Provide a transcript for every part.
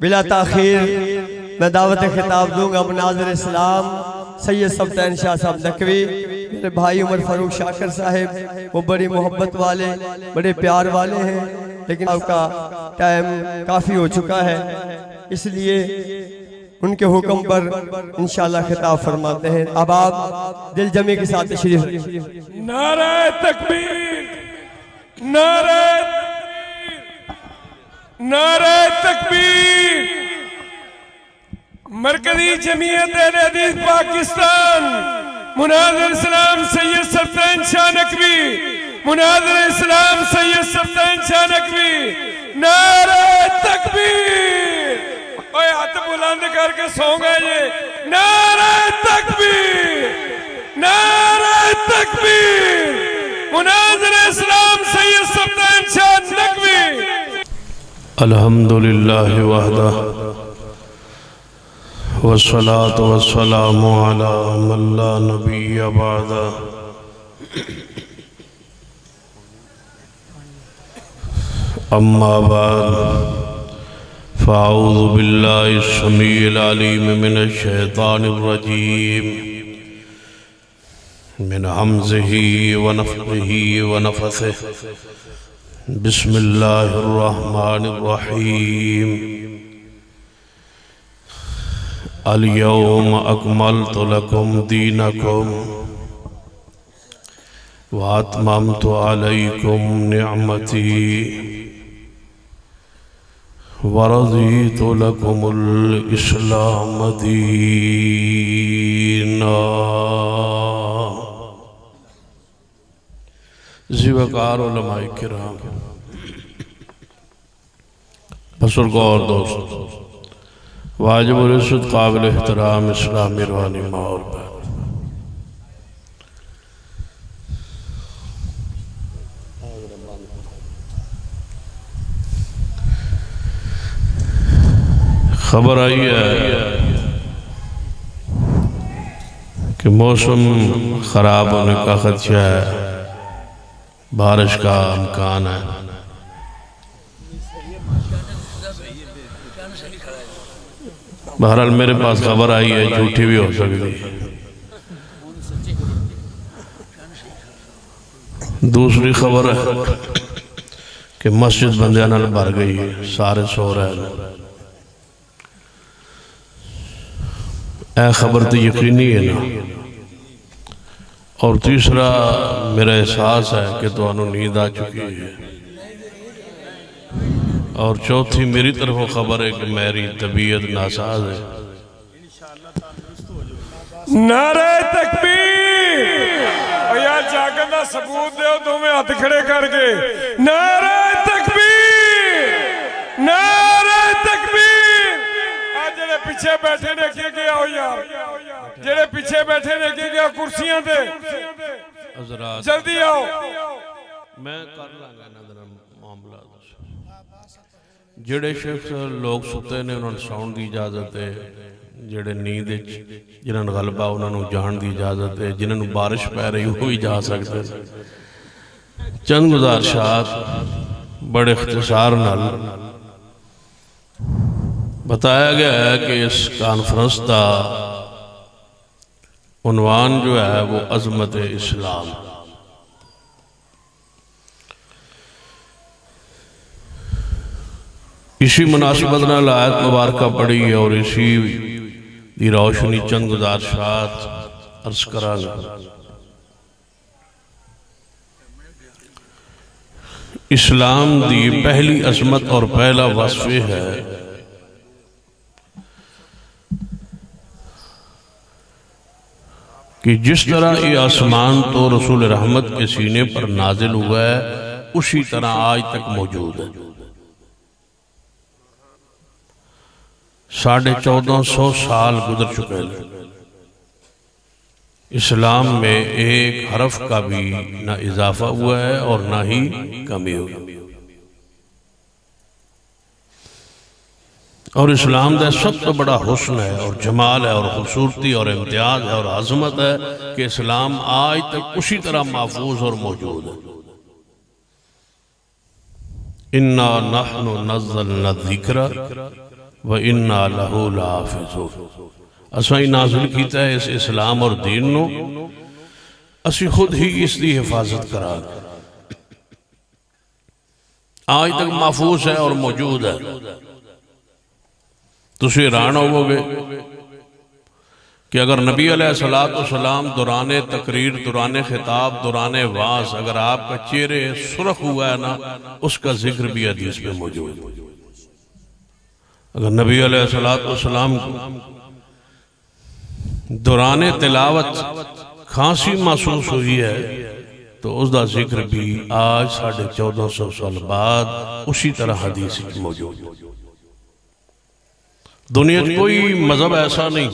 बिला ताखीर मैं दावत खिताब दूंगा मुनाज़िर इस्लाम सैयद सब्तैन शाह साहब नकवी, मेरे भाई उमर फारूक शाकर साहब। वो बड़ी मोहब्बत वाले, बड़े प्यार वाले हैं, लेकिन आपका टाइम काफ़ी हो चुका है, इसलिए उनके हुक्म पर इंशाअल्लाह खिताब फरमाते हैं। अब आप दिल जमी के साथ तशरीफ। नारे तकबीर, नारे नारे तकबीर। मरकजी जमीयत अहले हदीस पाकिस्तान मुनाज़िर इस्लाम सैयद सब्तैन शाह नकवी, मुनाज़िर इस्लाम सैयद सब्तैन शाह नकवी। नारे तकबीर। ओए हाथ बुलंद करके सो गए ये। नारे तकबीर, नारे तकबीर। मुनाज़िर इस्लाम सैयद सब्तैन शाह नकवी। अल्हम्दुलिल्लाह वहदा वस्सलातु वस्सलामु अला मन ला नबिय्य बअदा। अम्मा बाद फ़अऊज़ु बिल्लाहि स्समीइल अलीम मिनश शैतानिर रजीम मिन हमज़िही व नफ़्ख़िही व नफ़्सिही। बिस्मिल्लाहिर रहमानिर रहीम। अल यौम अकमलतु लकुम दीनकुम व अतममतु अलैकुम निअमती व रज़ीतु लकुमुल इस्लाम दीना। ज़िवकार उलमाए किराम, बुजुर्ग और दोस्त, वाजिबुल इज़्ज़त काबिल एहतराम इस्लामी रूहानी माहौल पर खबर आई है कि मौसम खराब होने का खदशा है, बारिश का इम्कान है। बहरहाल मेरे पास खबर आई है, झूठी भी हो सकती। दूसरी खबर है कि मस्जिद बंदे नाल भर गई है, सारे सो रहे हैं। यह खबर तो यकीनी है ना। और तीसरा मेरा एहसास है कि तुहानू नींद आ चुकी है। और चौथी मेरी तरफों खबर है कि मेरी तबीयत नासाज है। नारे तकबीर। और यार जागन का सबूत दो, दोवें हाथ खड़े करके। नारे तकबीर, नारे तकबीर। आज जेड़े पीछे बैठे ने के गया हो यार, जेड़े पीछे बैठे ने के गया कुर्सियां ते जल्दी आओ। मैं कर लांगा मामला। जेड़े शख्स लोग सुते ने उन्होंने सौण की इजाजत है, जेड़े नींद जिन्होंने गलबा उन्होंने जान की इजाजत है, जिन्होंने बारिश पै रही वो भी जा सकते हैं। चंद गुजारिशात बड़े इख्तिसार नाल बताया गया है कि इस कॉन्फ्रेंस का उन्वान जो है वो अजमत इस्लाम। इसी मुनासिबत नाल आयत मुबारक पढ़ी है और इसी दी रोशनी चंद गुजारिशात अर्ज करांगा। इस्लाम दी पहली अजमत और पहला वस्फ है कि जिस तरह ये आसमान तो रसूल रहमत के सीने पर नाजिल हुआ है, उसी तरह आज तक मौजूद है। 1450 साल गुजर चुके हैं। इस्लाम में एक हरफ का भी ना इजाफा हुआ है और ना ही कमी हुई। और इस्लाम का सब तो बड़ा हुस्न है और जमाल है और खूबसूरती और इम्तियाज है और अजमत है कि इस्लाम आज तक उसी तरह महफूज और मौजूद है। इन्ना नहनु नज़्ज़लना ज़िक्र व इन्ना लहू लाफिज़ून। असां ही नाज़िल कीता है इस इस्लाम और दीन नू, असी खुद ही इसकी हिफाजत करा आज तक महफूज है और मौजूद है। तुम हैरान होवोगे कि अगर नबी अलैहिस्सलाम दौरान तकरीर, दौरान खिताब, दौरान वास अगर आपका चेहरे सुर्ख हुआ है ना, उसका जिक्र भी हदीस में मौजूद है। अगर नबी अलैहिस्सलाम दौरान तिलावत खांसी महसूस हुई है तो उसका जिक्र भी आज 1450 साल बाद उसी तरह हदीस में मौजूद। दुनिया में कोई मजहब ऐसा नहीं,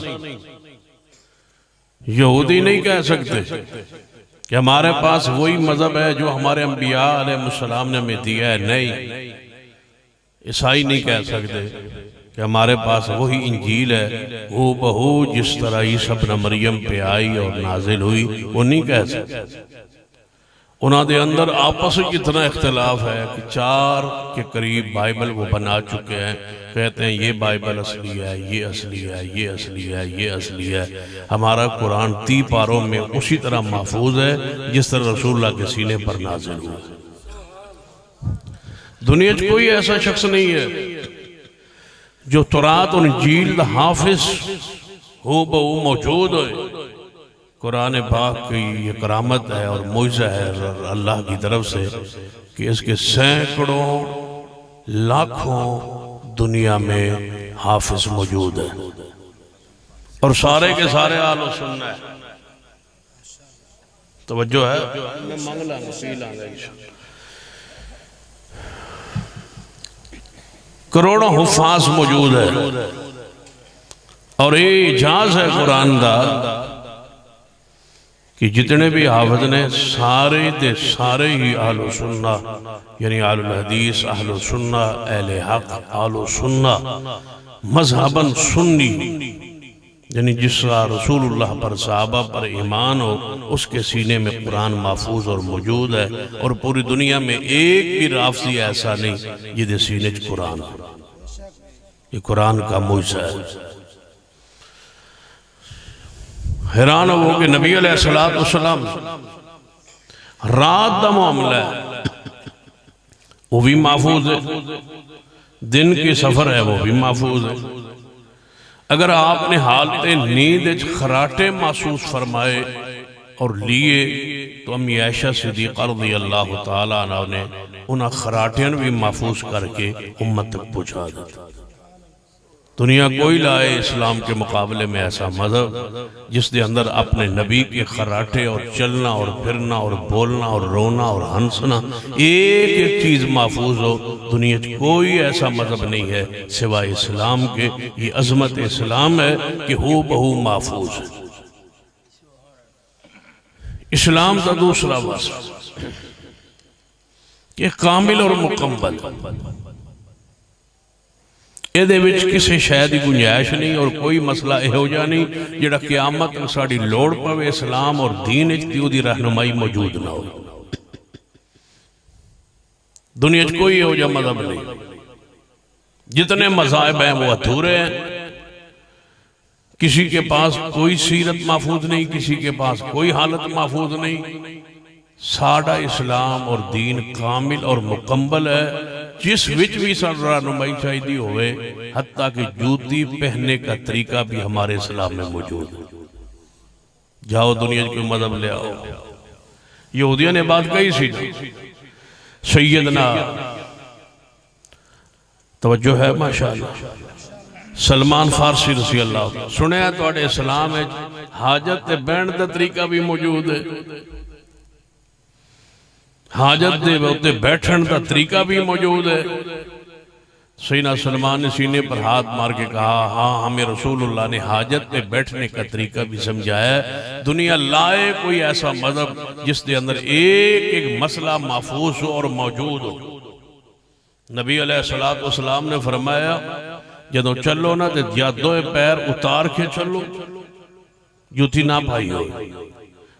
यहूदी नहीं कह सकते कि हमारे पास वही मजहब है जो हमारे अंबिया अलैहिस्सलाम ने हमें दिया है। नहीं, ईसाई नहीं कह सकते कि हमारे पास वही इंजील है वो बहू जिस तरह ईसा इब्न मरियम पे आई और नाजिल हुई, वो नहीं कह सकते। उन्होंने अंदर आपस में इतना इख्तलाफ है कि 4 के करीब बाइबल वो बना चुके हैं। कहते हैं ये बाइबल असली है, ये असली है, ये असली है, ये असली है। हमारा कुरान 30 पारों में उसी तरह महफूज है जिस तरह रसूलुल्लाह के सीने पर नाजिल हुआ। दुनिया में कोई ऐसा शख्स नहीं है जो तौरात और इंजील हाफिज हो बहु मौजूद हो। कुरान पाक की ये करामत है और मुइज़ा है अल्लाह की तरफ से कि इसके सैकड़ों लाखों दुनिया में हाफिज मौजूद है और सारे के सारे आलो सुनना है। तवज्जो है, मैं मांग लांगा, पी लांगा। करोड़ों हुफ़ाज़ मौजूद है और ये इजाज़ है कुरान दा कि जितने भी हाफिज ने सारे दे सारे ही आलो सुन्ना यानी आलुल हदीस, आलो सुन्ना, अहले हक, आलो सुन्ना, मजहबन सुन्नी यानी जिसका रसूलुल्लाह पर सहाबा पर ईमान हो उसके सीने में कुरान महफूज और मौजूद है। और पूरी दुनिया में एक भी राफजी ऐसा नहीं जिहदे सीने च कुरान हो। ये कुरान का मुइज़ा है। हैरान हो कि नबी अलैहिस्सलाम रात का मामला है वो भी महफूज है, दिन के सफर है वो भी महफूज है। अगर आपने हालत नींद खराटे महसूस फरमाए और लिए तो अम्मी आयशा सिद्दीक़ा रज़ियल्लाहु ताला अन्हा ने उन खराटियां भी महफूज करके उम्मत तक पहुँचा दिया। दुनिया कोई लाए इस्लाम के मुकाबले में ऐसा मजहब जिसके अंदर अपने नबी के खराटे और चलना और फिरना और बोलना और रोना और हंसना एक एक चीज महफूज हो। दुनिया में कोई ऐसा मजहब नहीं है सिवाय इस्लाम के। ये अजमत इस्लाम है कि हू बहू महफूज है। इस्लाम का दूसरा वस्फ कि कामिल और मुकम्मल, ਇਹਦੇ ਵਿੱਚ ਕਿਸੇ ਸ਼ੈ ਦੀ ਗੁੰਜਾਇਸ਼ ਨਹੀਂ और कोई मसला ਇਹੋ ਜਿਹਾ ਨਹੀਂ ਜਿਹੜਾ ਕਿਆਮਤ ਨੂੰ ਸਾਡੀ ਲੋੜ ਪਵੇ ਇਸਲਾਮ और दीन ਵਿੱਚ ਤੇ ਉਹਦੀ ਰਹਿਨੁਮਾਈ ਮੌਜੂਦ ਨਾ ਹੋਵੇ। दुनिया में कोई ਇਹੋ ਜਿਹਾ मजहब नहीं। जितने मज़ाहिब हैं वो अधूरे हैं। किसी के पास कोई सीरत महफूज नहीं, किसी के पास कोई हालत महफूज नहीं। साडा इस्लाम और दीन कामिल और मुकम्मल है जिस विच भी रहनुमाई चाहिए होवे, हत्ता कि जूती पहनने का तरीका भी हमारे इस्लाम में मौजूद है। जाओ दुनिया कोई मजहब ले आओ। यहूदियों ने बात कही सी सैयदना, तवज्जो है माशाअल्लाह, सलमान फारसी रज़ी अल्लाह सुनिया तुहाडे इस्लाम में हाजत ते बहन का तरीका भी मौजूद है। हाजत दे उत्ते बैठन का तरीका भी मौजूद है। सैयदना सलमान ने सीने पर हाथ मार के कहा, हाँ हमें रसूलुल्लाह ने हाजत पे बैठने का तरीका भी समझाया। दुनिया लाए कोई ऐसा मजहब जिसके अंदर एक एक मसला महफूज हो और मौजूद हो। नबी अलैहिस्सलाम ने फरमाया जदों चलो ना तो या दो पैर उतार के चलो, जूती ना पाई हो,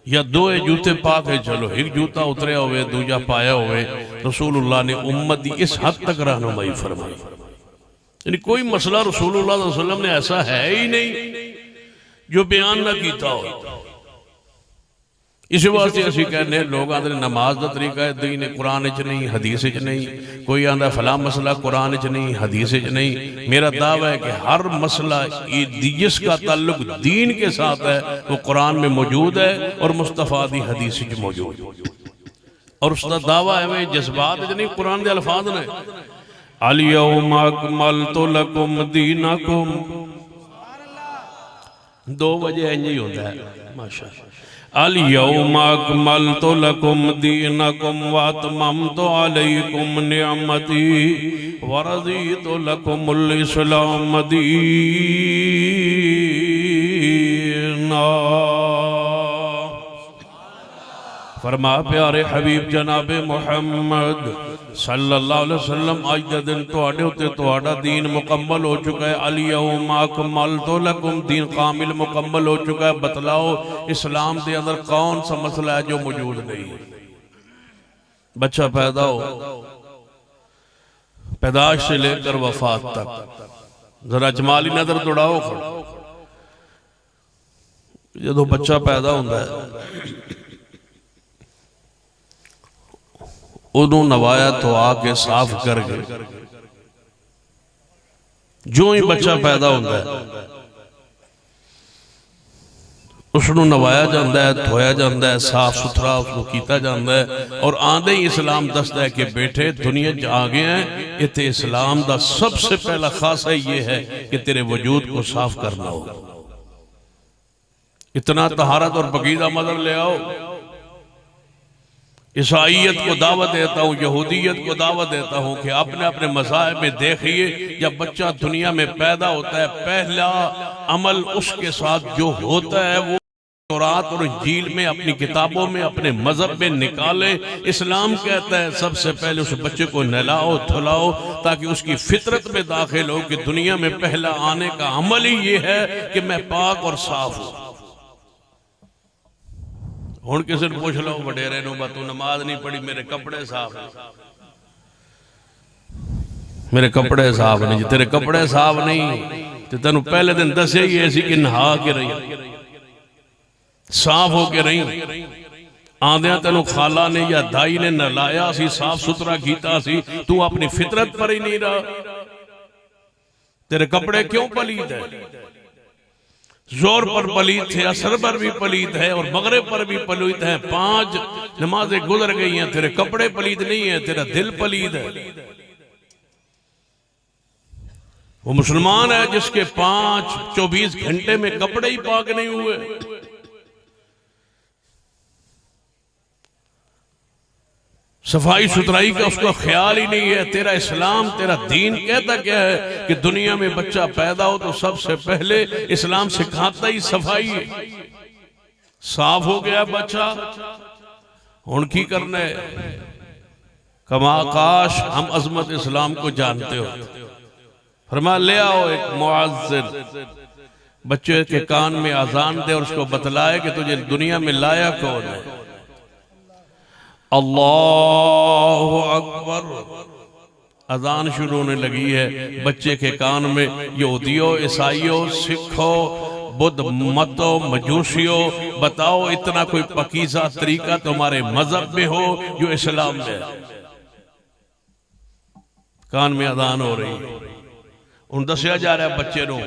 या दो जूते पा के चलो, एक जूता उतरिया हुए दूजा पाया हुए। रसूलुल्लाह ने उम्मत की इस हद तक रहनुमाई फरमाई। यानी कोई मसला रसूलुल्लाह सल्लल्लाहु अलैहि वसल्लम ने ऐसा है ही नहीं जो बयान ना किया हो। इस वास्ते असी कहने लोग आते नमाज का तरीका दीन कुरान च नहीं, हदीस च नहीं। कोई आंदा फला मसला कुरान च नहीं, हदीस च नहीं। मेरा दावा है कि हर मसला जिसका ताल्लुक दीन के साथ है वो कुरान में मौजूद है और मुस्तफ़ा दी हदीस च मौजूद। और उसका दावा है वे जज्बात च नहीं, कुरान के अल्फाज ने अल-यौमा अकमलतु लकुम दीनकुम। 2 बजे इंज ही होता है माशाअल्लाह। अल-यौमा अकमलतु लकुम दीनकुम व अतममतु अलैकुम निअमती व रज़ीतु लकुमुल इस्लाम दीना। फरमा प्यारे हबीब जनाबे मुहम्मद सल्लल्लाहु अलैहि वसल्लम अज का दिन तुहाडे उत्ते तुहाडा दीन मुकम्मल हो चुका है। अल-यौमा अकमलतु लकुम दीन कामिल मुकम्मल हो चुका है। बतलाओ इस्लाम के अंदर कौन सा मसला है जो मौजूद नहीं। बच्चा पैदा हो, पैदाश से लेकर वफात तक जरा जमाली नजर दौड़ाओ। जो बच्चा पैदा होता है उदू नवाया तो आके साफ करके जो ही बच्चा पैदा होता है उसनू नवाया जाता है, धोया जाता है, साफ सुथरा उसको किया जाता है। और आंदे ही इस्लाम दसता है कि बेटे दुनिया च आ गए हैं, इतने इस्लाम का सबसे पहला खासा ये है कि तेरे वजूद को साफ करना हो। इतना तहारत और पकीदा मदर ले आओ। ईसाईयत को दावत देता हूँ, यहूदियत को दावत देता हूँ कि अपने अपने मज़ाहिब में देखिए जब बच्चा दुनिया में पैदा होता है पहला अमल उसके साथ जो होता है वो तौरात और इंजील में अपनी किताबों में अपने मजहब में निकाले। इस्लाम कहता है सबसे पहले उस बच्चे को नहलाओ धुलाओ ताकि उसकी फितरत में दाखिल हो कि दुनिया में पहला आने का अमल ही ये है कि मैं पाक और साफ हूँ। हुण किसी ने पूछ लो वडेरे नूं तू नमाज नहीं पढ़ी, मेरे कपड़े साफ, मेरे कपड़े साफ नहीं। जो तेरे कपड़े साफ नहीं तो तेन पहले दिन दसे ही ऐसी कि नहा के रही, साफ हो के रही। आंदिया तेन खाला ने या दाई ने नहलाया सी, साफ सुथरा किया सी, तू अपनी फितरत पर ही नहीं रहा। तेरे कपड़े क्यों पलीत है? जोर पर पलीत थे, असर पर भी पलीत है और मगरिब पर भी पलीत है। 5 नमाजें गुजर गई हैं, तेरे कपड़े पलीत नहीं है, तेरा दिल पलीत है। वो मुसलमान है जिसके 24 घंटे में कपड़े ही पाक नहीं हुए। सफाई सुथराई का उसका ख्याल ही नहीं है। तेरा इस्लाम तेरा दीन कहता क्या है कि दुनिया में बच्चा पैदा हो तो सबसे पहले इस्लाम सिखाता ही सफाई है। साफ हो गया बच्चा, हुण की करना है? कमा काश हम अजमत इस्लाम को जानते हो। फरमा ले आओ एक मुअज्जिन, बच्चे के कान में अजान दे और उसको बतलाए कि तुझे दुनिया में लाया कौन है। अल्लाहु अकबर, अजान शुरू होने लगी है। बच्चे के कान में यहूदियों, ईसाइयों, सिखों, बुद्ध मतों, मजूसियों, बताओ इतना कोई पकीज़ा तरीका तुम्हारे मजहब में हो जो इस्लाम में है? कान में अजान हो रही, उन दसिया जा रहा है बच्चे को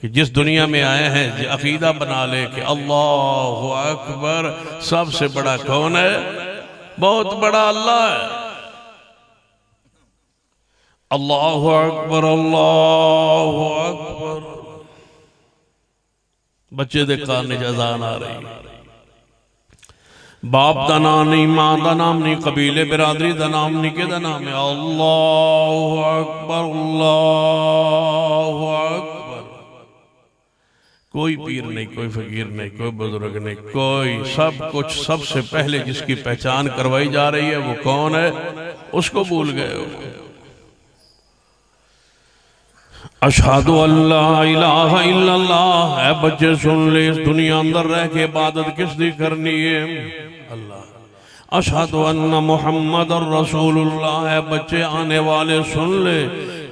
कि जिस दुनिया में आए हैं अकीदा बना ले कि अल्लाहु अकबर, सबसे बड़ा कौन है? बहुत बड़ा अल्लाह है। अल्लाहु अकबर, अल्लाहु अकबर। बच्चे दे कान च अजान आ रही। बाप दा नाम नहीं, मां दा नाम नहीं, कबीले बिरादरी दा नाम नहीं, के दा नाम है? अल्लाहु अकबर, अल्लाहु अकबर। कोई पीर नहीं, कोई फकीर नहीं, कोई बुजुर्ग नहीं, कोई, सब कुछ सबसे पहले जिसकी पहचान करवाई जा रही है वो कौन है उसको भूल गए हो। अशहदु अल्ला इलाहा इल्लल्लाह है। बच्चे सुन ले, इस दुनिया अंदर रह के इबादत किसकी करनी है? अल्लाह। अशहदु अन्ना मुहम्मदर रसूलुल्लाह है। बच्चे आने वाले सुन ले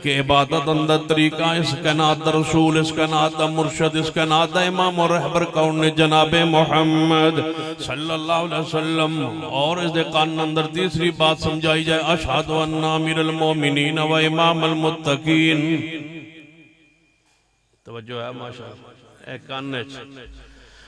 कि इबादत अंदर तरीका, इसका नात रसूल, इसका नात मुर्शद, इसका नात इमाम और रहबर कौन ने जनाब मोहम्मद सल्लल्लाहु अलैहि वसल्लम। और इस कान अंदर तीसरी बात समझाई जाए, अशहदु अन्ना अमीरुल मोमिनीन व इमामुल मुत्तकीन। तवज्जो है माशाअल्लाह, एक कान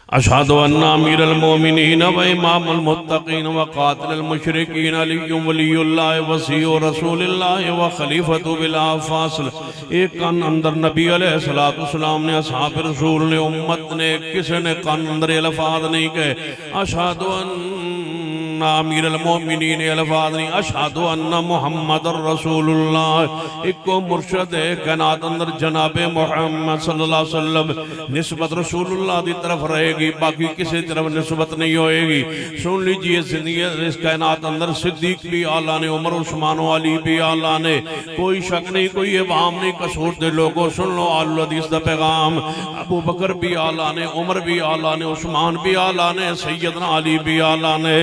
अशहदु अन्ना अमीरुल मोमिनीन व इमामुल मुत्तकीन व कातिलुल मुशरिकीन अलिय्युम वलियुल्लाह वसीयु रसूलिल्लाह व खलीफतु बिला फासिल। एक कान अंदर नबी अलैहिस्सलातु वस्सलाम ने, असहाब रसूल ने, उम्मत ने, किसी ने कान अंदर ये अल्फाज नहीं कहे अशहदु अन्ना अमीरुल मोमिनीन, अल्फाज नहीं, अशहदु अन्ना मुहम्मदुर रसूलुल्लाह। इको मुर्शद है कायनात अंदर जनाबे मोहम्मद सल्लल्लाहु अलैहि वसल्लम। निस्बत रसूलुल्लाह की तरफ रहेगी, बाकी किसी तरफ निस्बत नहीं होएगी। सुन लीजिए, जिंदगी इस कायनात अंदर सिद्दीक भी आला ने, उमर उस्मान अली भी आला ने, कोई शक नहीं, कोई इबाम नहीं। कसूर दे लोगों सुन लो आलू हदीस दा पैगाम। अबू बकर भी आला ने, उमर भी आला ने, उस्मान भी आला ने, सैयदना अली भी आला ने,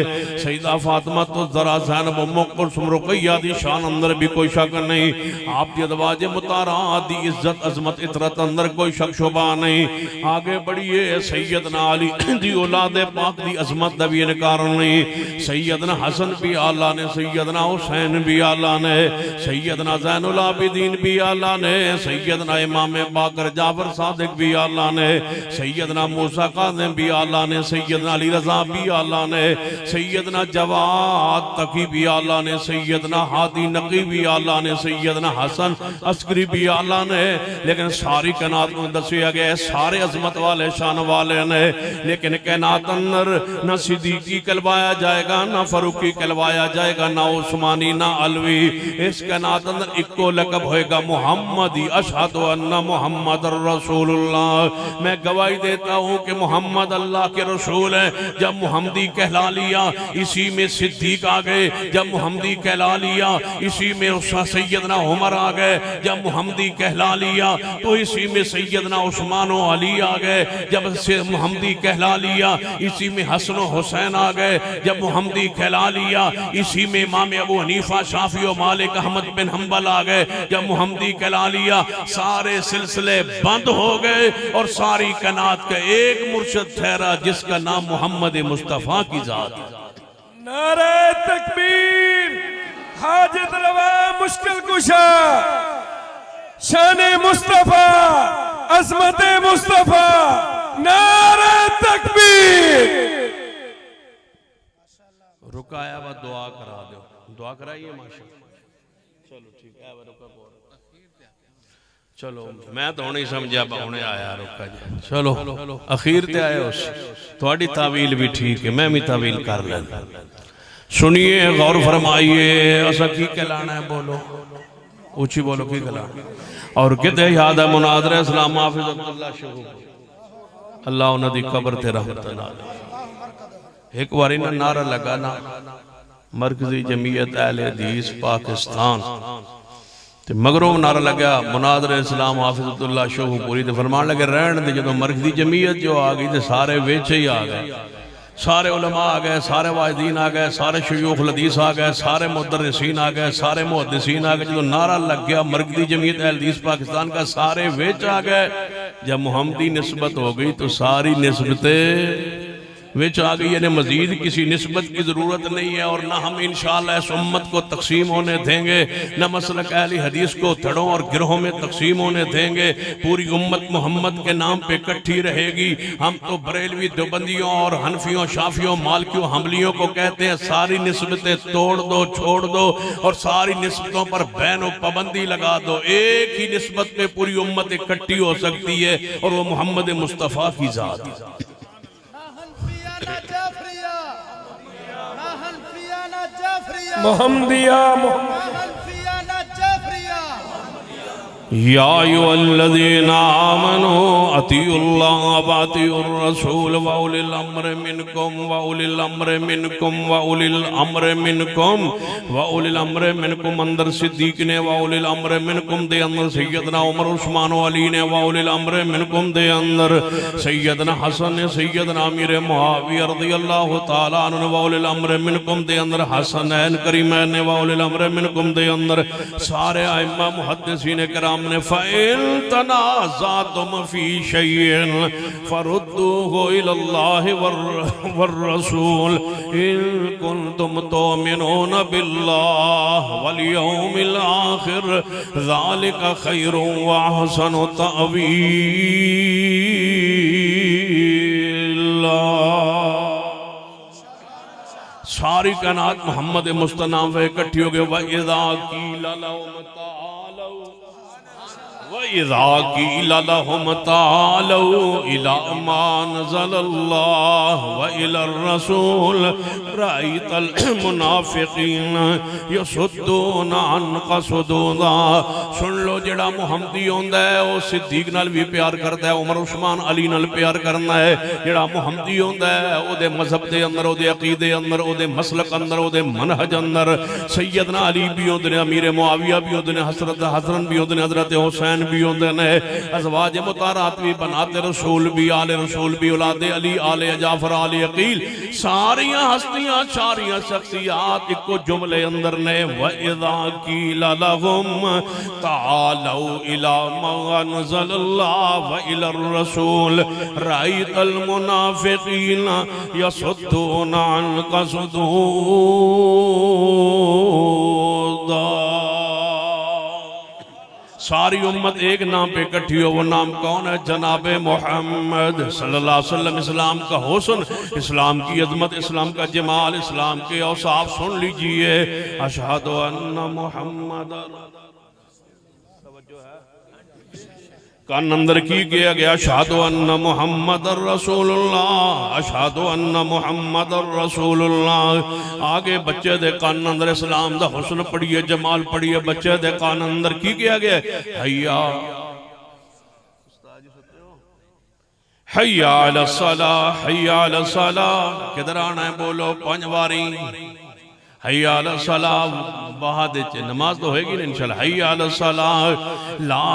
सैयदा फातिमा तो जरा ज़ैनब उम्मु कुलसूम रुक़ैया दी शान अंदर भी कोई शक नहीं। आप दी अज़वाज मुताहरात दी इज्जत अजमत इतरत अंदर कोई शक शुबा नहीं। आगे बढ़िए, सैयदना अली दी औलाद पाक दी अजमत दा भी इनकार नहीं। सैयदना हसन भी आला ने, सैयदना हुसैन भी आला ने, सैयदना ज़ैनुल आबिदीन भी आला ने, सैयदना इमाम बाकर जाफर सादिक भी आला ने, सैयदना मूसा काज़िम भी आला ने, सैयदना अली रज़ा भी आला ने, सैयदना जवाद तकी भी आला ने, सैयदना हादी नकी भी आला ने, सैयदना हसन अस्करी भी आला ने। लेकिन सारी कायनात में दसिया गया सारे अजमत वाले शान वाले ने। लेकिन कायनात अंदर न सिद्दीकी कहलवाया जाएगा, ना फरूकी कहलवाया जाएगा, ना उस्मानी, ना अलवी। इस कायनात अंदर इक्को लकब होएगा मुहम्मदी। अशहदु अन्ना मुहम्मद रसूलुल्लाह। मैं गवाही देता हूँ कि मोहम्मद अल्लाह के रसूल है। जब मुहम्मदी कहला लिया, इसी में सिद्दीक आ गए। जब मुहम्मदी कहला लिया, इसी में सैयदना उमर आ गए। जब मुहम्मदी कहला लिया, तो इसी में सैयदना उस्मान और अली आ गए। जब मुहम्मदी कहला लिया, इसी में हसन और हुसैन आ गए। जब मुहम्मदी कहला लिया, इसी में इमाम अबू हनीफा, शाफी और मालिक अहमद बिन हंबल आ गए। जब मुहम्मदी कहला लिया, सारे सिलसिले बंद हो गए और सारी कायनात का एक मुर्शिद ठहरा जिसका नाम मोहम्मद मुस्तफ़ा की जात। नारे तकबीर, हाजत रवा, मुश्किल कुशा, शाने मुस्तफा, अज़मते मुस्तफा। नारे तकबीर। रुकाया वा दुआ करा दो, दुआ कराइए माशाअल्लाह। चलो ठीक है, रुका बोल। चलो मैं तो नहीं समझा हुणे आया रुका जी। चलो अखीर ते आए उस थोड़ी तावील भी ठीक है, मैं भी तावील कर लेना। सुनिए, गौर फरमाइए, असा की कहलाना है, बोलो ऊंची बोलो, की कहलाना। और किते याद है मुनाज़रा इस्लाम हाफिज़ अब्दुल्ला शहू, अल्लाह उन्हां दी कब्र ते रहमत अल्लाह। एक बारी ना नारा लगा ना, मरकजी जमीयत अहले हदीस पाकिस्तान, ते मगरों नारा लगा मुनाज़रा इस्लाम हाफिज़ अब्दुल्ला शहू पूरी। तो फरमान लगे रहन दे, जो मरकजी जमीयत जो आ गई तो सारे वेच ही आ गए, सारे उलमा आ गए, सारे वाजिदीन आ गए, सारे शयूख हदीस आ गए, सारे मुदर्रिसीन आ गए, सारे मुहद्दिसीन आ गए। जो नारा लग गया मरकजी जमीयत अहले हदीस पाकिस्तान का, सारे वेच आ गए। जब मुहम्मदी निस्बत हो गई तो सारी निस्बतें विच आ गई। यानी मजीद किसी निस्बत की जरूरत नहीं है। और ना हम इंशाअल्लाह इस उम्मत को तकसीम होने देंगे, न मसलक अहले हदीस को धड़ों और गिरोहों में तकसीम होने देंगे। पूरी उम्मत मोहम्मद के नाम पे इकट्ठी रहेगी। हम तो बरेलवी देवबंदियों और हनफियों, शाफियों, मालिकियों, हमलियों को कहते हैं सारी निस्बतें तोड़ दो, छोड़ दो और सारी निस्बतों पर बैन और पाबंदी लगा दो। एक ही निस्बत पे पूरी उम्मत इकट्ठी हो सकती है और वो मोहम्मद मुस्तफ़ा की जात। मोहम्मदिया या अय्युहल्लज़ीना आमनू अतीउल्लाह व अतीउर रसूल व उलिल अम्रि मिनकुम व उलिल अम्रि मिनकुम व उलिल अम्रि मिनकुम व उलिल अम्रि मिनकुम अंदर सिद्दीक ने व उलिल अम्रि मिनकुम दे अंदर सैयदना उमर उस्मान व अली ने व उलिल अम्रि मिनकुम दे अंदर सैयदना हसन ने सैयदना अमीर मुआविया रज़ियल्लाहु तआला अन्हु व उलिल अम्रि मिनकुम दे अंदर हसनैन करीमैन ने व उलिल अम्रि मिनकुम दे अंदर सारे आइम्मा मुहद्दिसीन किराम ने फ़इन तनाज़अतुम फ़ी शैइन फ़रुद्दूहु इलल्लाहि वर रसूल इन कुंतुम तुमिनून बिल्लाहि वल यौमिल आखिर ज़ालिका खैरुन व अहसनु तअवीला। सारी कायनात मोहम्मद मुस्तफा पे इकट्ठी हो गए। वइज़ा क़ीला लहुम तालौ वइज़ा क़ीला लहुम तालौ इला मा नज़लल्लाहु व इलर रसूल रअयतल मुनाफ़िक़ीन यसुद्दूना अन्का सुदूदा। सुन लो, जेड़ा मुहम्मदी होंदा है वो सिद्दीक नाल भी प्यार करता है, उमर उस्मान अली नाल प्यार करना है। जेड़ा मुहम्मदी होंदा है ओदे मजहब दे अंदर, ओदे अकीदे अंदर, ओदे मसलक अंदर, ओदे मनहज अंदर सैयदना अली भी होंदे ने, अमीर मुआविया भी होंदे ने, हज़रत हसन भी होंदे ने, हज़रत हुसैन भी होंदे ने, अज़वाज मुताहरात भी, बनाते रसूल भी, आले रसूल भी, औलादे अली, आले जाफर, आले अकील, सारियां हस्तियां, सारियां शख्सियात इको जुमले अंदर ने। वइज़ा क़ीला लहुम तालौ इला मा नज़लल्लाहु व इलर रसूल रअयतल मुनाफ़िक़ीन यसुद्दूना अन्का सुदूदा। सारी उम्मत एक नाम पे इकट्ठी हो, वो नाम कौन है? जनाबे मोहम्मद सल्लल्लाहु अलैहि वसल्लम। इस्लाम का हुस्न, इस्लाम की अजमत, इस्लाम का जमाल, इस्लाम के औसाफ सुन लीजिए। अशहदु अन्ना मुहम्मद, कान अंदर की किया गया, अशहदु अन्ना मुहम्मदर रसूलुल्लाह, अशहदु अन्ना मुहम्मदर रसूलुल्लाह। आगे बच्चे दे कान अंदर इस्लाम दा हुस्न पढ़िए, जमाल पढ़िए। बच्चे दे कान अंदर की किया गया? हैया हैया अला सलाह, हैया अला सलाह। किधर आना है? बोलो 5 बारी। हैया अला सलाह, बाद नमाज तो होगी ना इंशाल्लाह। हैया अला सलाह, ला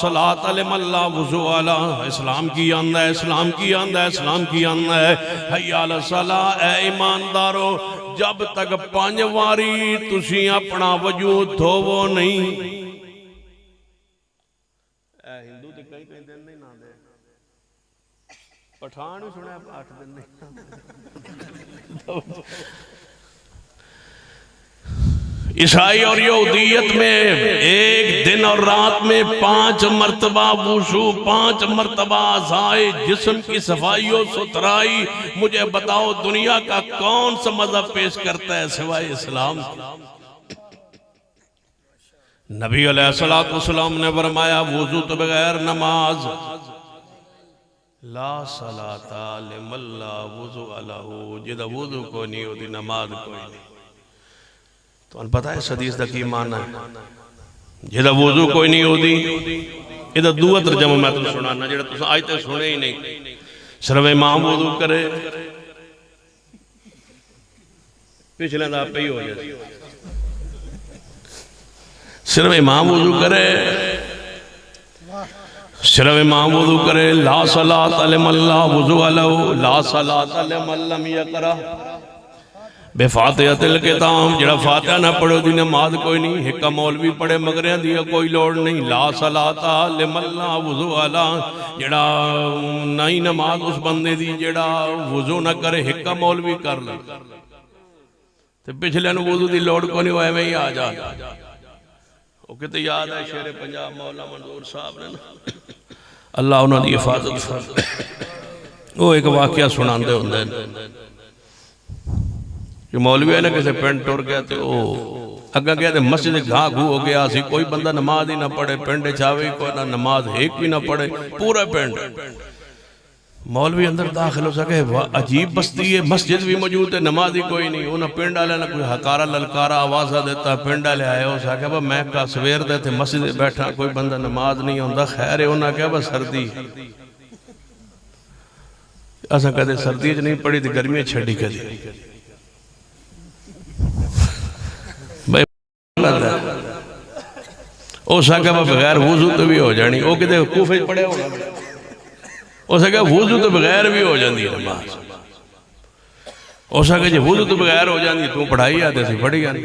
सलात लिमन ला वुज़ू अला। इस्लाम की आंदा है, इस्लाम की आंदा है, इस्लाम की आंदा है। हैया अला सलाह, ए ईमानदारो, जब तक 5 बारी तुसी अपना वजूद धोवो नहीं। हिंदू तो कई कई दिन नहीं नांदे, पठान भी सुना 8 दिन नहीं। ईसाई और यहूदियत में एक दिन और रात में 5 मरतबा वुज़ू, 5 मरतबा आज़ाए जिस्म की सफाई और सुथराई। मुझे बताओ दुनिया का कौन सा मजहब पेश करता है सिवाय इस्लाम? नबी अलैहिस्सलातु वस्सलाम ने फरमाया, वुज़ू तो बगैर नमाज, ला सलाता लिमन ला वुज़ू अलहू। जिदा वुज़ू को नहीं होती नमाज कोई नहीं। तो पता है इस हदीस का की माना है? जिहदा वुज़ू कोई नहीं होती, इहदा दूआ तर्जमा मैं तुहानू सुनाना, जिहड़ा तुसीं अज तक सुने ही नहीं। सिर्फ इमाम वुज़ू करे, पिछले दा आपे ही हो जाए। सिर्फ इमाम वुज़ू करे, सिर्फ इमाम वुज़ू करे। ला सलात लिमन ला वुज़ू अलहू, ला सलात लिमन लम यक़रा बेफातिहतिल किताब। जड़ा फातिहा ना पढ़ो दी नमाज कोई नहीं। हिक्का मौलवी पढ़े मगरिया दी कोई लोड़ नहीं। ला सलाता लिमन ला वुज़ू अला, जड़ा नहीं नमाज उस बंदे दी जड़ा वुज़ू ना करे, हिक्का मौलवी कर ले ते पिछले नूं वुज़ू दी लोड़ कोई नहीं, एवें ही आ जा। वो किते याद है शेरे पंजाब मौला मंजूर साहब ने ना, अल्लाह उन्हां दी हिफाजत फरमाए। वो एक वाकया सुनाते होंदे कि मौलवी ने किसी पिंड टुर गया तो अगर गया तो मस्जिद घाह घू हो गया सी, कोई बंदा नमाज ही ना पढ़े, पिंड चावे कोई ना नमाज एक भी ना पढ़े, पूरा पिंड मौलवी अंदर दाखिल हो सके, अजीब बस्ती है, मस्जिद भी मौजूद है, नमाज ही कोई नहीं। उन्हें पिंड वाले ने कोई हकारा ललकारा आवाज़ा देता, पिंड वाले आए हो सके बा मैं का सवेर दे थे मस्जिद बैठा, कोई बंदा नमाज नहीं आता। खैर है, उन्हें क्या बस सर्दी असा कदे सर्दी च नहीं पढ़ी तो गर्मियां छड़ी कदी भाई हो सके बगैर वुजू तो भी हो जानी। वो कितने कूफे पढ़िया होना, हो सके वुजू तो बगैर भी हो जाती है नमाज। हो सके जो वुजू तो बगैर हो जाती, तू पढ़ाई आते सी पढ़ी जानी।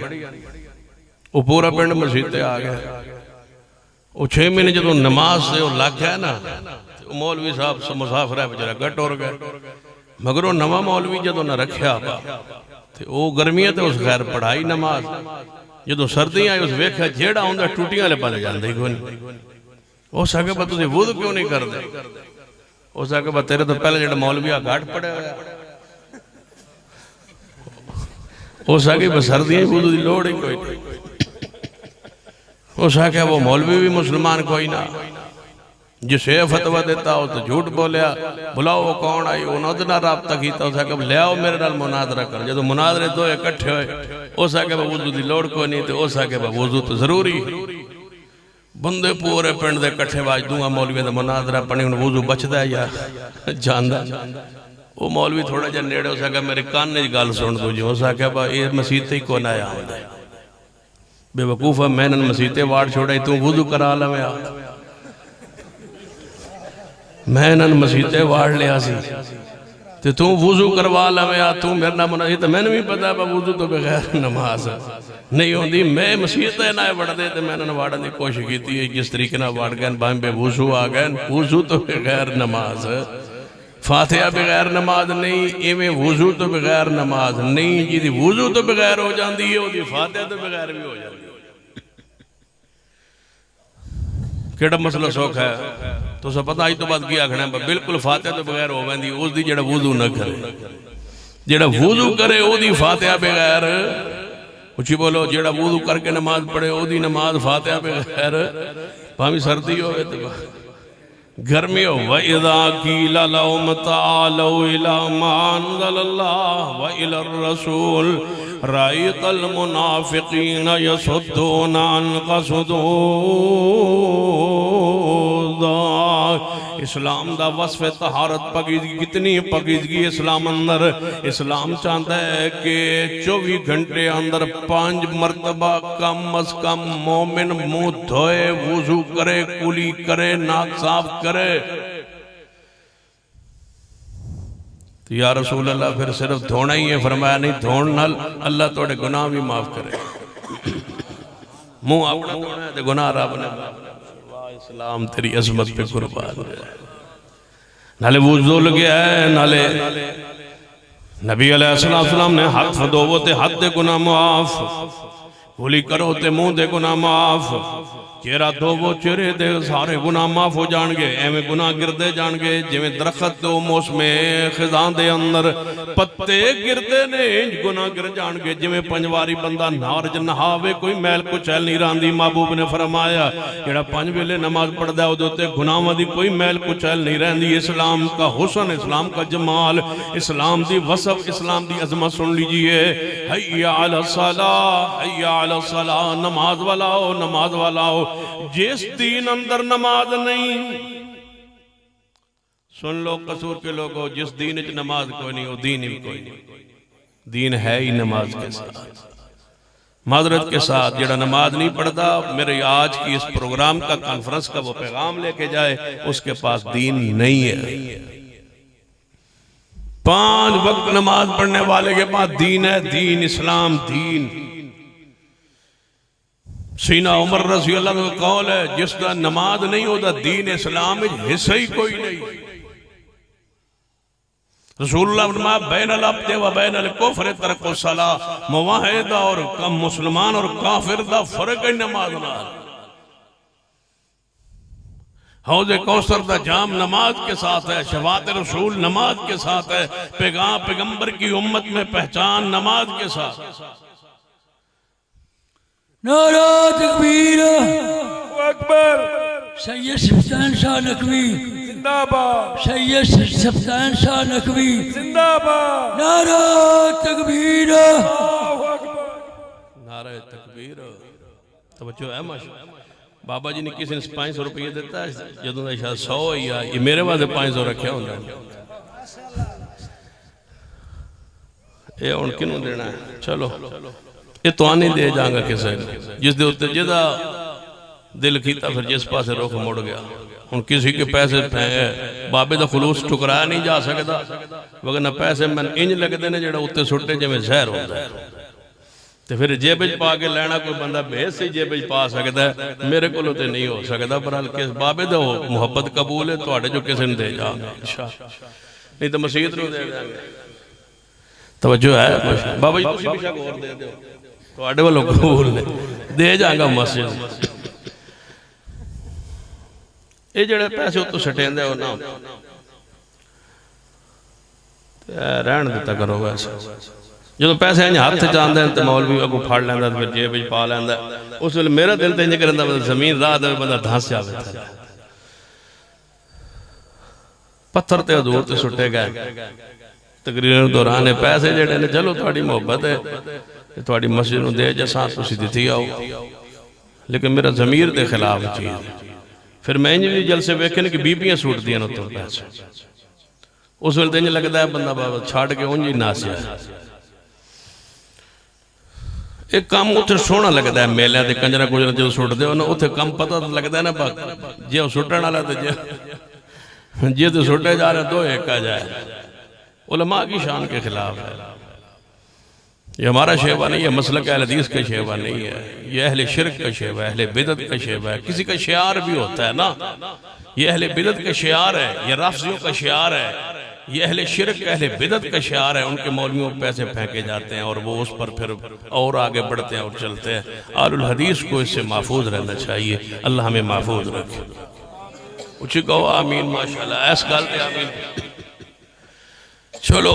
वो पूरा पिंड मसीते आ गया। वो 6 महीने जो नमाज से वो लग गया ना, मौलवी साहब मुसाफर है बेचारा गट और गया। मगर वो नवा मौलवी जो ना रखा वो गर्मियां तो उस खैर पढ़ाई नमाज, जो सर्दियां उस वेख्या जेड़ा आंदा टूटियां वाले पाले जाते कोई नहीं। हो सके तुम वुद क्यों नहीं करते? हो सके तेरे तो पहले जो मौलवी घाट पड़े हुआ, हो सके सर्दियां वुदू की लोड़ ही कोई नहीं। हो सके वो मौलवी भी मुसलमान कोई ना, जिसे फतवा देता हो तो झूठ बोलिया। बुलाओ वो कौन आई, उन्होंने ना राबता किया। हो सके ले आओ मेरे नाल मुनादरा कर। जो मुनादरे दो इकट्ठे होए, हो सके वुजू की लोड़ कोई नहीं, तो हो सके वुजू तो जरूरी। बंदे पूरे पिंड के इकट्ठे बाज दूंगा मौलवी का मुनादरा पढ़ने, वुजू बचता या जाना। वो मौलवी थोड़ा जहा नेड़े हो सके मेरे कान च गल सुन दो जी। हो सके ये मसीते ही कौन आया आंदा बेवकूफा, मैं मसीते वाड़ छोड़ा तू वुजू करा लवे। मैं इन्होंने मसीते वाड़ लिया सी ते तू वुजू करवा लवे, तू मेरे ना मना। तो मैंने भी पता वुजू तो बगैर नमाज नहीं होती। मैं मसीते ना वड़ते तो मैं इन्होंने वाड़न की कोशिश की, जिस तरीके ना वाड़ गए भाई बेवुजू आ गए। वुजू तो बगैर नमाज, फातिहा बगैर नमाज नहीं, इवें वुजू तो बगैर नमाज नहीं। जी वुजू तो बगैर हो जाती है, वो फातिहा तो बगैर भी हो जाती है। केड़ा मसला सौख है तो सब पता। अज तो बाद की आखना बिल्कुल फातिहा तो बगैर हो जाती उसकी, जेड़ा वुजू न करे। जेड़ा वुजू करे ओदी फातिहा बगैर, उची बोलो, जेड़ा वुजू करके नमाज पढ़े ओदी नमाज फातिहा बगैर, भावी सर्दी हो गर्मी हो। वइज़ा क़ीला लहुम ताअलू इला मा अनज़लल्लाह व इलर रसूल रायतल मुनाफ़िक़ीन यसुद्दूना अन्का सुदूदा। इस्लाम दा वस्फ़ तहारत पकीज़गी, कितनी पकीज़गी इस्लाम अंदर। इस्लाम चाहता है कि 24 घंटे अंदर 5 मरतबा कम अज कम मोमिन मुंह धोए, वुजू करे, कुली करे, नाक साफ करे। तो या रसूल अल्लाह फिर सिर्फ धोना ही है? फरमाया नहीं, धोन नाल अल्लाह तोड़े गुनाह भी माफ करे। मुंह अपना धोना है तो गुनाह रब ने। इस्लाम तेरी अजमत पे कुर्बान है। नाले वुजू लगे है, नाले नबी अलैहिस्सलाम ने हाथ धोवो ते हाथ दे गुनाह माफ, कुली करो ते मुंह दे गुनाह माफ, चेहरा धोवो चेहरे दे सारे गुनाह माफ हो जाएंगे। एवं गुनाह गिरते जाएंगे जिवें दरखत दो मौसमे खिजां दे अंदर पत्ते गिरते ने, गुनाह गिर जाएंगे। जिवें पंजवारी बंदा नार च नहावे कोई मैल कुचैल नहीं रही। महबूब ने फरमाया जेड़ा 5 वेले नमाज पढ़दा है उहदे उत्ते गुनाहां दी कोई मैल कुचैल नहीं रही। इस्लाम का हुस्न, इस्लाम का जमाल, इस्लाम दी वसफ, इस्लाम दी अजमत सुन लीजिए। हय्या अला सलाह, हय्या अला सलाह, नमाज वाला हो, नमाज वाला हो। जिस दीन अंदर नमाज नहीं, सुन लो कसूर के लोगों, जिस दीन च नमाज कोई नहीं वो दीन ही कोई नहीं। दीन है ही नमाज के साथ, माजरत के साथ। जेड़ा नमाज नहीं पढ़ता, मेरे आज की इस प्रोग्राम का कॉन्फ्रेंस का वो पैगाम लेके जाए, उसके पास दीन नहीं है। 5 वक्त नमाज पढ़ने वाले के पास दीन है, दीन इस्लाम दीन। सीना उमर रज़ी अल्लाह का कौल है, जिसका नमाज नहीं होता दीन इस्लाम में हिस्सा ही कोई नहीं। रसूलुल्लाह ने फरमाया बैनल अब्द व बैनल कुफ्र तरको सलाह, मुवाहिद और कम मुसलमान और काफिर दा फर्क है नमाज नाल। हौज़े कौसर दा जाम नमाज के साथ है, शफाअत रसूल नमाज के साथ है, पैगंबर की उम्मत में पहचान नमाज के साथ। नारा तकबीर, अकबर। सैयद सुल्तान शाह नकवी जिंदाबाद, सैयद सफ्तान शाह नकवी जिंदाबाद, नारा तकबीर। नारे तकबीर। तवज्जो है माशा। बाबा जी ने किसी ने 500 रुपये दिता जो शायद 100 ही आ, ये मेरे वास्ते 500 रखे होंगे। ये हुण किनू देना है? चलो ये तो नहीं दे जाऊंगा किसी जिस दे उत्ते जिहदा दिल कीता फिर जिस पासे रुख मुड़ गया। हुण किसी के पैसे बाबे का खलूस ठुकराया नहीं जा सकता, वरना पैसे मैं इंज लगते ने जिहड़ा उत्ते सुट्टे जिवें जहर होंदा है। तो फिर जेब पा के लैना कोई बंदा बेस से जेब पा सकता है, मेरे को तो नहीं हो सकता। पर हल्के बाबे दो मुहब्बत कबूल है थोड़े जो किसी ने दे जा, नहीं तो मसीत नूं दे देंगे। तवज्जो है बाबा जी, तुसीं भी शक होर दे दिओ, तुहाडे वालों कबूल ने दे जाएगा मस्जिद। ये जिहड़े पैसे उत्तों सटेंदे हो ना रहन दिता करो। वैसे जो पैसे इंज हथ च आंदे तो मौलवी अगों फड़ लैंदा फिर जेब च पा लैंदा। उस वेले मेरा दिल तो इंज करदा जमीन राह दे बंदा धस जावे। पत्थर ते हजूर ते सुट्टे गए तकरीर दौरान पैसे जेडे ने। चलो थोड़ी मुहब्बत है थोड़ी मस्जिद नूं दे जसा तुसीं दित्ती आओ, लेकिन मेरा जमीर के खिलाफ चीज। फिर मैं इंज भी जलसे वेखे ने कि बीबियां सुटदियां उत्तों पैसे। उस वेले इंज लगता है बंदा बाबा छड़ के उंज ही नासिया। एक काम उत्थे सोहना लगता है मेलियां ते कंजरा कुंजरा जो सुटदे हो ना उत्थे काम पता तो लगता है ना जे सुटण वाला तो जे तो सुटे जा रहे दो एक आ जाए। उलमा की शान के खिलाफ है। ये हमारा शेवा नहीं है, मसलक अहले हदीस का शेवा नहीं है, ये अहले शिरक का शेवा है, अहले बिदअत का शेवा है। किसी का शियार भी होता है ना, ये अहले बिदअत का शियार है, ये राफियों का शियार है, ये अहले शिरक अहले बिदअत का शियार है। उनके मौलवियों को पैसे फेंके जाते हैं और वो उस पर फिर और आगे बढ़ते हैं और चलते हैं। आलुल हदीस को इससे महफूज रहना चाहिए। अल्लाह हमें महफूज रखे। उची कहो आमीन माशाल्लाह। इस गल पे आमीन। चलो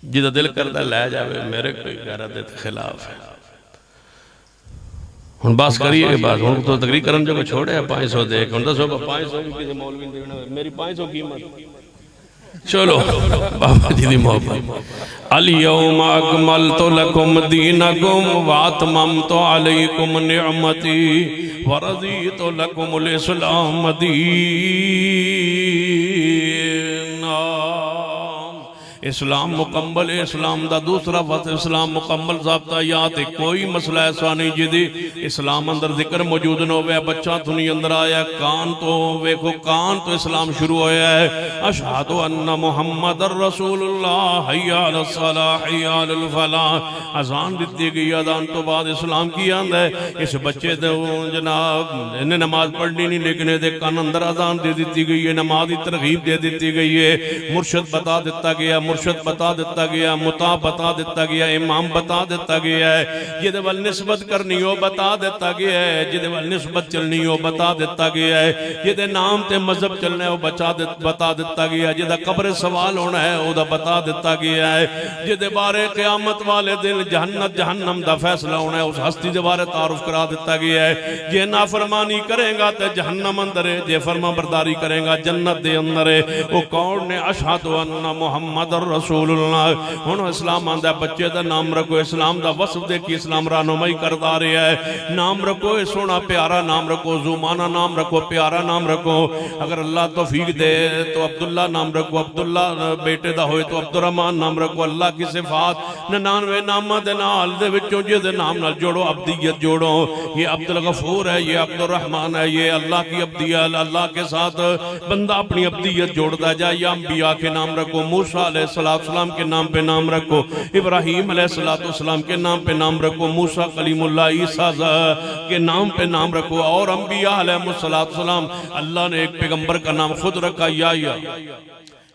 जिदा दिल करता लै जाए, मेरे कोई गैरत के खिलाफ है। हुण बस करिए बस, हुण तो तकरीर करन जो छोड़े 500 दे के। हुण दसो 500 भी किसी मौलवी ने देना, मेरी 500 कीमत। चलो बाबा जी दी मोहब्बत। अल-यौम अकमलतु लकुम दीनकुम व अतममतु अलैकुम निअमती व रज़ीतु लकुमुल इस्लाम दीना। इस्लाम मुकम्मल है। इस्लाम का दूसरा वक्त इस्लाम मुकम्मल ज़ाब्ता याद है। कोई मसला ऐसा नहीं जिदी इस्लाम अंदर जिक्र मौजूद न हो। बच्चा थुनी अंदर आया कान तो वेखो, कान तो इस्लाम शुरू होया है। अशहदु अन्ना मुहम्मदर रसूलुल्लाह हय्या अलस सलाह हय्या अलल फलाह। अजान दी गई, अजान तो बाद इस्लाम की आंदा है। इस बच्चे तो जनाब इन्हें नमाज पढ़नी नहीं, लेकिन ये कान अंदर अजान दे दी गई है, नमाज की तरगीब दे दी गई है, मुर्शद बता दिता गया, मुर्शद बता दिता गया, मुता बता दिता गया, इमाम बता दिता गया है। जिहदे वल निस्बत करनी हो बता दिता गया है, जिहदे वल निस्बत चलनी हो बता दिता गया है, जिहदे नाम ते मजहब चलना है बता दिता गया है, जिहदा कब्र सवाल होना है ओदा बता दिता गया है, जिहदे बारे क़यामत वाले दिन जहन्नत जहन्नम दा फैसला होना है उस हस्ती दे बारे तारुफ करा दिता गया है। जे नाफरमानी करेगा तो जहन्नम अंदर है, जे फरमाबरदारी करेगा जन्नत दे अंदर है। वो कौन ने? अशहदु अन्ना मुहम्मद रसूलुल्लाह। हुण इस्लाम आंदा बच्चे दा नाम रखो, इस्लाम दा वसफ देखी इस्लाम रहनुमाई करदा रहा है। नाम रखो सोना प्यारा नाम रखो, जुमाना नाम रखो, प्यारा नाम रखो। अगर अल्लाह तौफीक दे तो अब्दुल्ला नाम रखो, अब्दुल्ला बेटे दा होए तो अब्दुर्रहमान नाम रखो। अल्लाह की सिफात 99 नामां दे नाल दे विचों जिहदे नाम नाल जोड़ो, अब्दियत जोड़ो। ये अब्दुल गफूर है, ये अब्दुर्रहमान है, ये अल्लाह की अब्दियत। अल्लाह के साथ बंदा अपनी अब्दियत जोड़ता जाए। या अंबिया के नाम रखो, मूसा अलैहिस्सलाम के नाम पे नाम रखो, इब्राहीम अलैहिस्सलाम के नाम पे नाम रखो, मूसा कलीमुल्लाह ईसा के नाम पे नाम रखो, और अंबिया अलैहिस्सलाम। अल्लाह ने एक पैगंबर का नाम खुद रखा या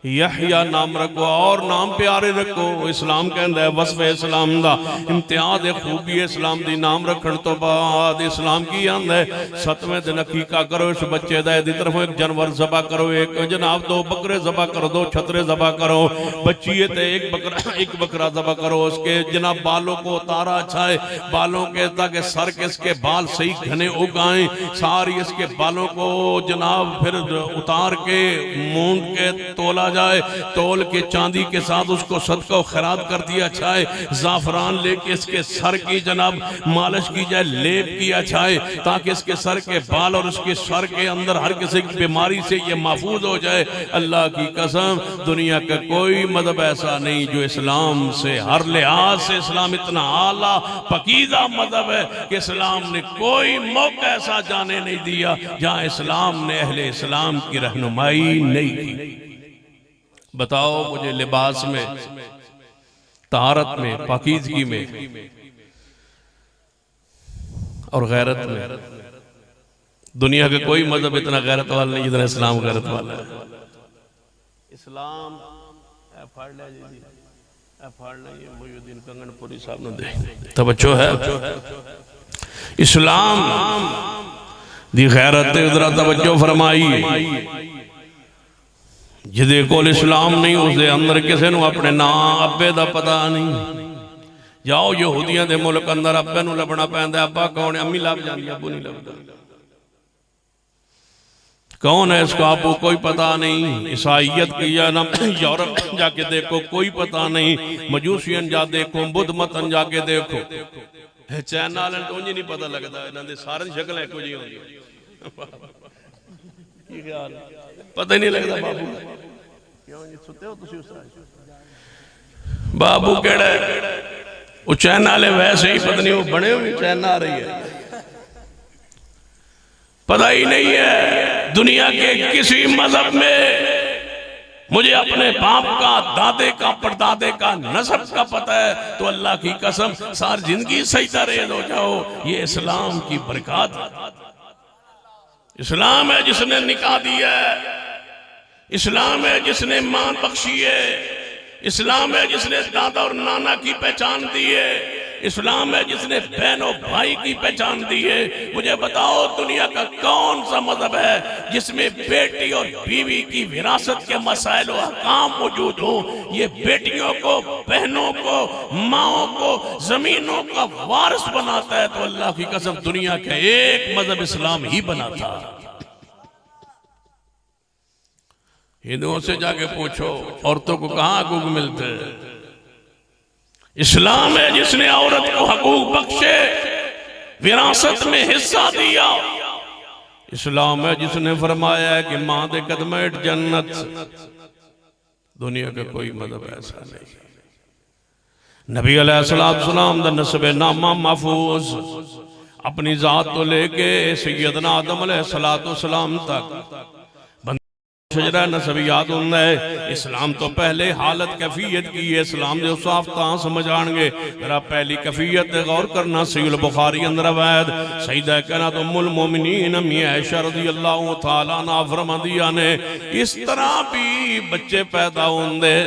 यहया नाम रखो और नाम प्यारे रखो। इस्लाम कहता है वसफ इस्लाम दा इम्तियाज खूबी इस्लाम दी नाम रखने तो बाद इस्लाम की आंदा है 7वें दिन अकीका करो इस बच्चे दा, दी तरफ एक जानवर ज़बा करो, एक जनाब 2 बकरे ज़बा करो, 2 छतरे ज़बा करो, बच्ची है तो एक बकरा ज़बा करो। उसके जनाब बालों को उतारा अच्छा है, बालों के ताकि सर के इसके बाल सही घने उगाएं, सारी इसके बालों को जनाब फिर उतार के मूंद के तोला जाए, तोल के चांदी के साथ उसको सदका खैरात कर दिया अच्छा है। जाफरान लेके इसके सर की जनाब मालिश की जाए, लेप किया जाए ताकि इसके सर के बाल और उसके सर के अंदर हर किसी की बीमारी से ये महफूज हो जाए। अल्लाह की कसम दुनिया का कोई मजहब ऐसा नहीं जो इस्लाम से हर लिहाज से इस्लाम इतना आला पकीज़ा मजहब है कि इस्लाम ने कोई मौका ऐसा जाने नहीं दिया जहां इस्लाम ने अहले इस्लाम की रहनुमाई नहीं की। बताओ मुझे लिबास में, तहारत में, पाकीज़गी में और गैरत में दुनिया का कोई मजहब इतना गैरत वाला नहीं जितना इस्लाम गैरत वाला है। इस्लाम कंगनपुरी साहब ने दे तवज्जो है। इस्लाम दी गैरत उधर तवज्जो फरमाई। जिदे कोल इस्लाम नहीं उसके अंदर किसी को अपने ना अब्बे का पता नहीं। जाओ यहूदियों के मुल्क अंदर अब्बे नूं लभना पैंदा, अब्बा कौन है, अम्मी लभ जाती, अब्बू नहीं लभदा। कौन है इसका आपको कोई पता नहीं। ईसाइयत की या ना यूरोप जाके देखो कोई पता नहीं, मजूसियन जा देखो, बुद्ध मतन जाके देखो, चाइना वाले तो नहीं पता लगता, इन्हां दे सारे शक्ल एको जी होंदी, पता ही नहीं लगता। बाबू क्यों जी सुते हो तुसी? उस बाबू केड़ा वो चाइना वाले वैसे ही पता नहीं वो बने हुए चाइना आ रही है, पता ही नहीं है। दुनिया के किसी मजहब में मुझे अपने बाप का, दादे का, परदादे का, नसब का पता है तो अल्लाह की कसम सारी जिंदगी सजदा रेज़ हो जाओ। ये इस्लाम की बरकत, इस्लाम है जिसने निकाह दिया है, इस्लाम है जिसने मान बख्शी है, इस्लाम है जिसने दादा और नाना की पहचान दी है, इस्लाम है जिसने बहन और भाई की पहचान दी है। मुझे बताओ दुनिया का कौन सा मजहब है जिसमें बेटी और बीवी की विरासत के मसाइल और अहकाम मौजूद हो। ये बेटियों को, बहनों को, माओ को जमीनों का वारिस बनाता है तो अल्लाह की कसम दुनिया का एक मजहब इस्लाम ही बनाता। हिंदुओं से जाके पूछो औरतों को कहां हकूक मिलते हैं। इस्लाम है जिसने औरत को हकूक बख्शे, विरासत में हिस्सा दिया। इस्लाम है जिसने फरमाया है कि मां दे कदम हेठ जन्नत। दुनिया का कोई मजहब ऐसा नहीं। नबी अलैहिस्सलाम दा नस्ब नामा महफूज अपनी जात तो लेके सैयदना आदम अलैहिस्सलाम तक शजरा नसब याद होता है। इस्लाम तो पहले हालत कैफियत की है, इस्लाम जो साफ तां समझ आएंगे। जरा पहली कैफियत गौर करना, सहीह बुखारी अंदर अवैध सईदा कहना तो उम्मुल मोमिनीन अम्मी आयशा रज़ियल्लाहु तआला अन्हा फरमादिया ने इस तरह भी बच्चे पैदा होंगे।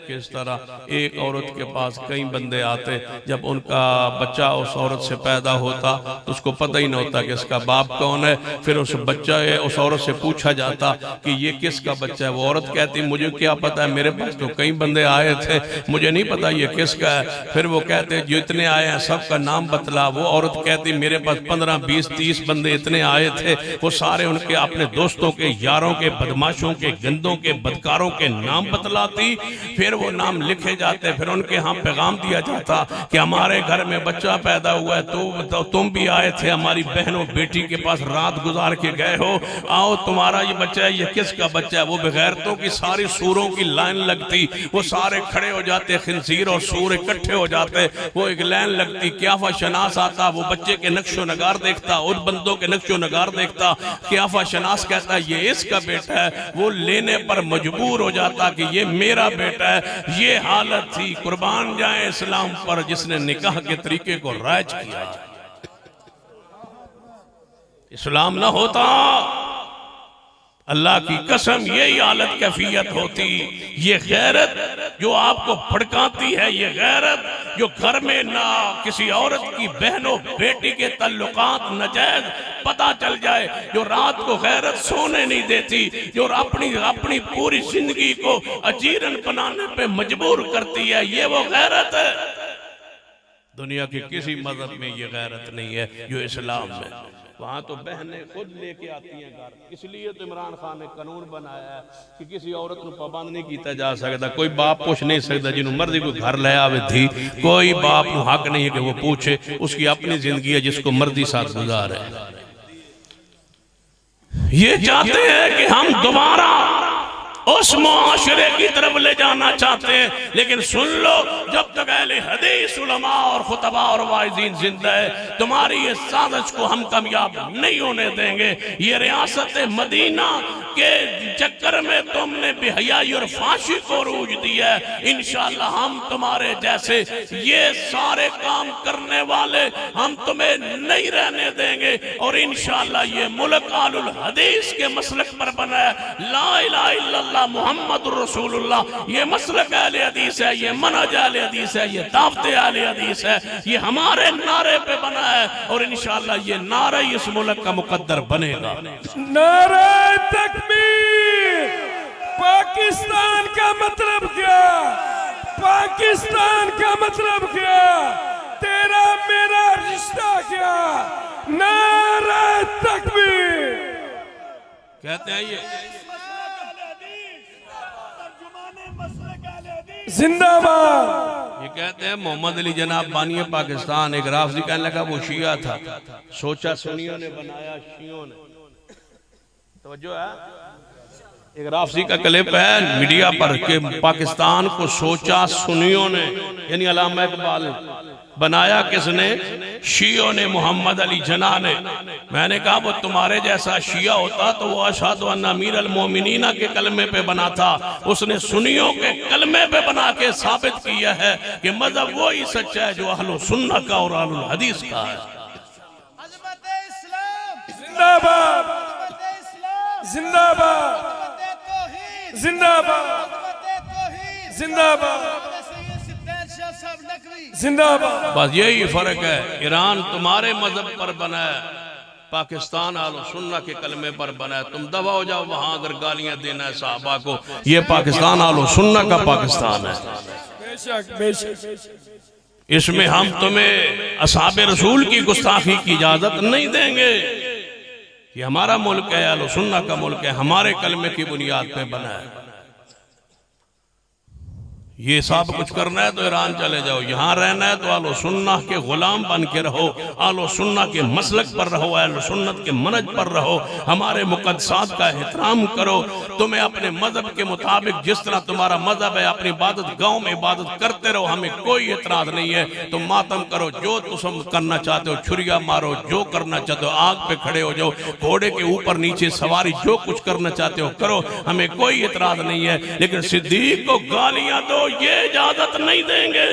किस तरह एक औरत के पास कई बंदे आते, जब उनका बच्चा उस औरत से पैदा होता तो उसको पता ही नहीं होता कि इसका बाप कौन है। फिर उस बच्चा उस औरत से पूछा जाता कि ये किसका बच्चा है। वो औरत कहती मुझे क्या पता है, मेरे पास तो कई बंदे आए थे, मुझे नहीं पता ये किसका है। फिर वो कहते जितने आए हैं सबका नाम बतला। वो औरत कहती मेरे पास 15, 20, 30 बंदे इतने आए थे, वो सारे उनके अपने दोस्तों के, यारों के, बदमाशों के, गंदों के, बदकारों के नाम बतलाती। फिर वो नाम लिखे जाते, फिर उनके यहाँ पैगाम दिया जाता कि हमारे घर में बच्चा पैदा हुआ है, तो तुम भी आए थे हमारी बहनों बेटी के पास, रात गुजार के गए हो, आओ तुम्हारा ये बच्चा है, ये किसका बच्चा है। वो बगैरतों की सारी सूरों की लाइन लगती, वो सारे खड़े हो जाते, खिंजीर और सूर इकट्ठे हो जाते, वो एक लाइन लगती। क्याफा शनास आता, वो बच्चे के नक्शो नगार देखता, उन बंदों के नक्शो नगार देखता। क्याफा शनास कहता ये इसका बेटा है, वो लेने पर मजबूर हो जाता कि ये मेरा बेटा है। ये हालत थी। कुर्बान जाए इस्लाम पर जिसने निकाह के तरीके को राज किया। इस्लाम ना होता अल्लाह की कसम यही हालत कैफियत होती। ये गैरत जो आपको भड़काती है, ये गैरत जो घर में ना किसी औरत की बहनों बेटी के तल्लुकात नजायज पता चल जाए, जो रात को गैरत सोने नहीं देती, जो अपनी पूरी जिंदगी को अजीरन बनाने पे मजबूर करती है, ये वो गैरत है। दुनिया के किसी मजहब में ये गैरत नहीं है जो इस्लाम में। वहां तो बहनें खुद लेके आती हैं घर, इसलिए तो इमरान खान ने कानून बनाया है कि किसी औरत को पाबंद नहीं किया जा सकता। कोई बाप पूछ नहीं सकता, जिन्हों मर्जी कोई घर ले आवे थी, कोई बाप को हक नहीं है कि वो पूछे। उसकी अपनी जिंदगी है, जिसको मर्जी साथ गुजारे। ये चाहते हैं कि हम दोबारा उस मुआशरे की तरफ ले जाना चाहते हैं, लेकिन सुन लो, जब तक अहले हदीस उलमा और खुतबा और वाइज़ीन जिंदा है, तुम्हारी ये साजिश को हम कामयाब नहीं होने देंगे। ये रियासत मदीना के चक्कर में तुमने बेहयाई और फांसी को रूज दिया है। इंशाअल्लाह हम तुम्हारे जैसे ये सारे काम करने वाले हम तुम्हें नहीं रहने देंगे, और इंशाअल्लाह ये मुल्क आलुल हदीस के मसलक पर बना है। ला इलाहा इल्लल्लाह मुहम्मदुर रसूलुल्लाह, ये मसलक अहले हदीस है, ये मनहज अहले हदीस है, ये दावत अहले हदीस है, ये हमारे नारे पे बना है, और इंशाअल्लाह ये नारा इस मुल्क का मुकद्दर बनेगा। नारे तकबीर। पाकिस्तान का मतलब क्या? पाकिस्तान का मतलब क्या? तेरा मेरा रिश्ता क्या? नारे तकबीर। कहते हैं ये जिंदाबाद। ये कहते हैं मोहम्मद अली जनाब बानी पाकिस्तान। एक राफजी कहने लगा वो शिया था, सोचा सुनियों ने बनाया शियों ने। तवज्जो है, एक राफजी का क्लिप है मीडिया पर कि पाकिस्तान को सोचा सुनियों ने, यानी अल्लामा इकबाल, बनाया किसने? शियों ने, मोहम्मद अली जना ने। मैंने कहा वो तुम्हारे जैसा शिया होता तो वो अशहदु अन्ना अमीर अल मोमिनीना के कलमे पे बना था। उसने सुनियों के कलमे पे बना के साबित किया है कि मजहब वो ही सच्चा है जो अहलुल सुन्नह का और अहलुल हदीस का है। जिंदाबाद जिंदाबाद जिंदाबाद जिंदाबाद जिंदाबाद। बस यही फर्क है, ईरान तुम्हारे मजहब पर बना है, पाकिस्तान आलो सुन्ना के कलमे पर बना है। तुम दबा हो जाओ वहां अगर गालियां देना है साहबा को। ये पाकिस्तान आलो सुन्ना का पाकिस्तान है। बेशक बेशक। इसमें हम तुम्हें असहाबे रसूल की गुस्ताखी की इजाजत नहीं देंगे। ये हमारा मुल्क है, आलो सुन्ना का मुल्क है, हमारे कलमे की बुनियाद पे बना है। ये सब कुछ करना है तो ईरान चले जाओ, यहाँ रहना है तो आलो सुन्ना के गुलाम बन के रहो, आलो सुन्ना के मसलक पर रहो, आलो सुन्नत के मनज पर रहो, हमारे मुकद्दसात का एहतराम करो। तुम्हें अपने मजहब के मुताबिक जिस तरह तुम्हारा मजहब है अपनी इबादत गांव में इबादत करते रहो, हमें कोई एतराज नहीं है। तुम मातम करो, जो तुम करना चाहते हो, छुरिया मारो, जो करना चाहते हो, आग पे खड़े हो जाओ, घोड़े के ऊपर नीचे सवारी, जो कुछ करना चाहते हो करो, हमें कोई एतराज नहीं है। लेकिन सिद्दीक को गालियां दो, ये इजाजत नहीं देंगे।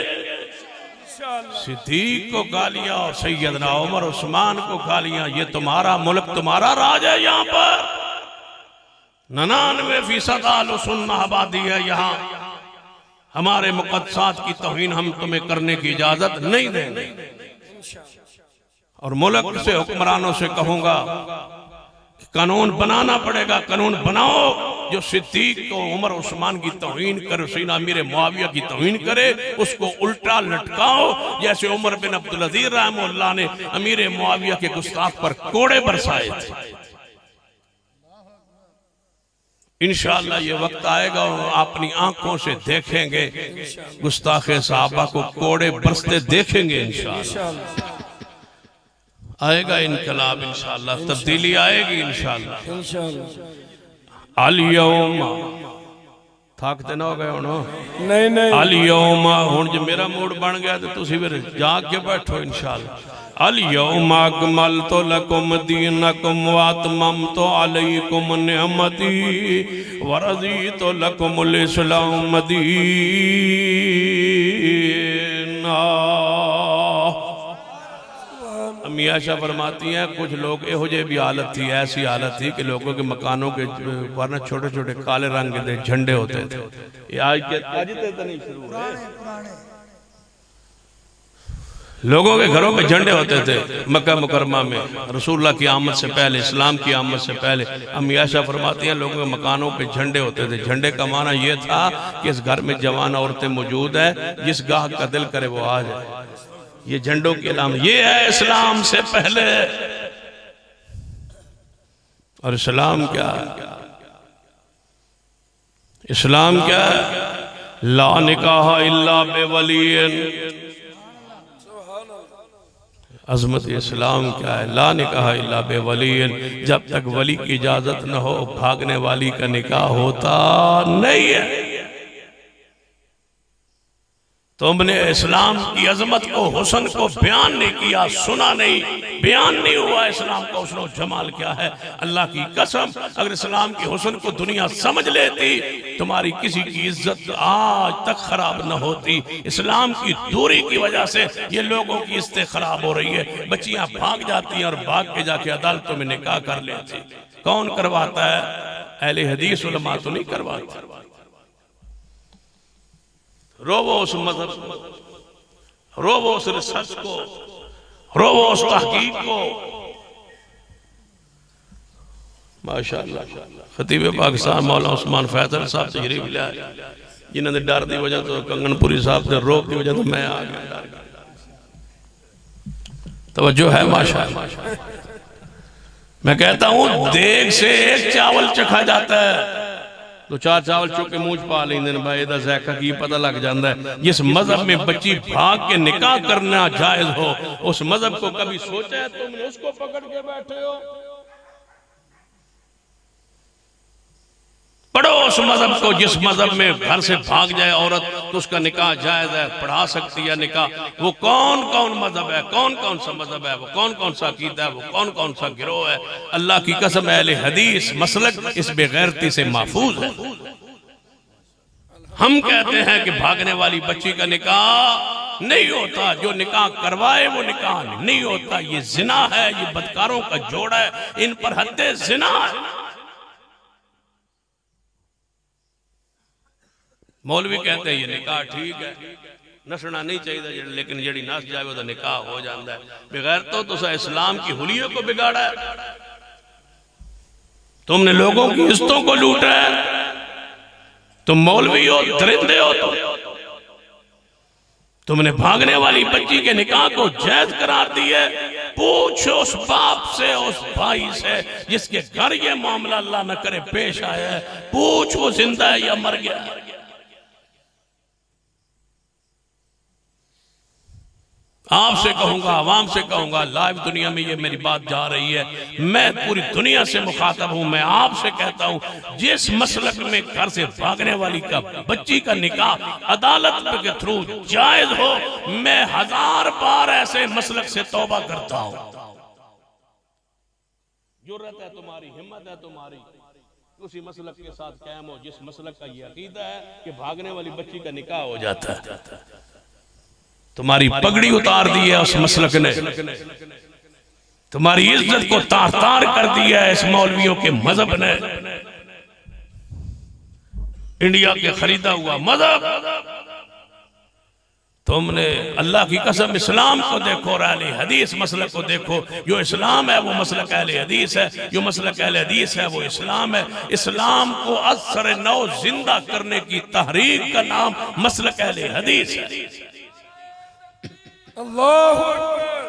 सिद्दीक को गालियां और सैयदना उमर उस्मान को गालियां, ये तुम्हारा मुल्क, तुम्हारा राज है। यहाँ पर 99% आलो सुन्ना आबादी है। यहाँ हमारे मुकद्दसात की तौहीन हम तुम्हें करने की इजाजत नहीं देंगे। और मुल्क से हुक्मरानों से कहूंगा कानून बनाना पड़ेगा, कानून बनाओ जो सिद्दीक को उमर उस्मान की तौहीन करे, हुसैन अमीर मुआविया की तौहीन करे, उसको उल्टा लटकाओ जैसे उमर बिन अब्दुल अजीज रहमतुल्लाह ने अमीर मुआविया के गुस्ताख पर कोड़े बरसाए थे। इंशाअल्लाह ये वक्त आएगा और अपनी आंखों से देखेंगे, गुस्ताखे साहबा को कोड़े बरसते देखेंगे। इंशाअल्लाह आएगा इनकलाब, इंशाअल्लाह तब्दीली आएगी इंशाअल्लाह। अल-यौमा थकते ना हो गए हुण? नहीं नहीं। अल-यौमा हुण जो मेरा मूड बन गया तो तुसी फिर जाग के बैठो इंशाअल्लाह। अल-यौमा अकमलतु लकुम दीनकुम व अतममतु अलैकुम निअमती व रज़ीतु लकुमुल इस्लाम दीना। आयशा फरमाती हैं कुछ लोग एहो जे भी हालत थी, ऐसी हालत थी कि लोगों के मकानों के ऊपर ना छोटे छोटे काले रंग के झंडे होते थे। ये आज तो नहीं शुरू हुए, लोगों के घरों में झंडे होते थे। मक्का मुकरमा में रसूलुल्लाह की आमद से पहले, इस्लाम की आमद से पहले अम्मी आयशा फरमाती हैं लोगों के मकानों पे झंडे होते थे। झंडे का माना यह था कि इस घर में जवान औरतें मौजूद है, जिस गाह का दिल करे वो आ जाए। ये झंडों की अलाम ये है इस्लाम से पहले। और इस्लाम क्या है? इस्लाम क्या है? ला निकाह इल्ला बेवलियन। अजमत इस्लाम क्या है? ला निकाह इल्ला बेवलियन। जब तक वली की इजाजत न हो भागने वाली का निकाह होता नहीं है। तुमने इस्लाम की अजमत को, हुस्न को बयान नहीं किया, सुना नहीं, बयान नहीं हुआ इस्लाम का हुस्न और जमाल क्या है। अल्लाह की कसम अगर इस्लाम के हुस्न को दुनिया समझ लेती, तुम्हारी किसी की इज्जत आज तक खराब न होती। इस्लाम की दूरी की वजह से ये लोगों की इज्जतें खराब हो रही है। बच्चियां भाग जाती हैं और भाग के जाके अदालतों में निकाह कर लेती। कौन करवाता है? अहले हदीस उलमा तो नहीं करवाते। रोवो उस मजहब को, रोवो उस रिसर्च को, रोवो उस तहकीक को। माशाअल्लाह खतीब पाकिस्तान मौलाना उस्मान फैसल साहब तशरीफ ले आए, जिन्होंने डर की वजह तो कंगनपुरी साहब ने रोक की वजह तो मैं आ गया। तवज्जो है माशाअल्लाह। मैं कहता हूं देग से एक चावल चखा जाता है तो चार चावल चुक के मुंह पा लेंगे भाई, एदा ज़ायका की पता लग जाता है। जिस मजहब में बच्ची भाग के निकाह करना जायज हो, उस मजहब को कभी सोचा है तुमने? उसको पकड़ के बैठे हो। पढ़ो उस मजहब को जिस मजहब में घर से भाग जाए औरत तो उसका निकाह जायज है, पढ़ा सकती है निकाह। वो कौन कौन मजहब है, कौन कौन सा मजहब है, वो कौन कौन सा अकीदा है, वो कौन कौन सा गिरोह है। अल्लाह की कसम अहले हदीस मसलक इस बेगैरती से महफूज है। हम कहते हैं कि भागने वाली बच्ची का निकाह नहीं होता, जो निकाह करवाए वो निकाह नहीं होता। ये जिना है, ये बदकारों का जोड़ है, इन पर हद्दे जिना है। मौलवी कहते हैं ये निकाह ठीक है, नसना नहीं चाहिए, लेकिन जेड़ी नस जाए वो तो निकाह हो जाता है। बगैर तो इस्लाम की हुलियों को बिगाड़ा है, तुमने लोगों की इज्जतों को लूटा है। तुम मौलवी हो, दरिंदे हो, तुमने भागने वाली बच्ची के निकाह को जायज करार दी है। पूछो उस बाप से, उस भाई से जिसके घर ये मामला अल्लाह न करे पेश आया है, पूछ वो जिंदा है या मर गया। आपसे कहूंगा, आवाम से कहूंगा, लाइव दुनिया में ये मेरी बात जा रही है, मैं पूरी दुनिया से मुखातब हूं। मैं आपसे कहता हूं जिस मसलक में घर से भागने वाली का बच्ची का निकाह अदालत के थ्रू जायज हो, मैं 1000 बार ऐसे मसलक से तौबा करता हूं। जुर्रत है तुम्हारी, हिम्मत है तुम्हारी, उसी मसलक के साथ कायम हो जिस मसलक का ये अकीदा है कि भागने वाली बच्ची का निकाह हो जाता है। तुम्हारी पगड़ी उतार दी है उस मसलक ने, तुम्हारी इज्जत को तार तार कर दिया है इस मौलवियों के मजहब ने। इंडिया के खरीदा हुआ मजहब। तुमने अल्लाह की कसम इस्लाम को देखो और अहले हदीस मसलक को देखो। जो इस्लाम है वो मसलक अहले हदीस है, जो मसलक अहले हदीस है वो इस्लाम है। इस्लाम को असर नौ जिंदा करने की तहरीक का नाम मसलक अहले हदीस है। अल्लाहु अकबर,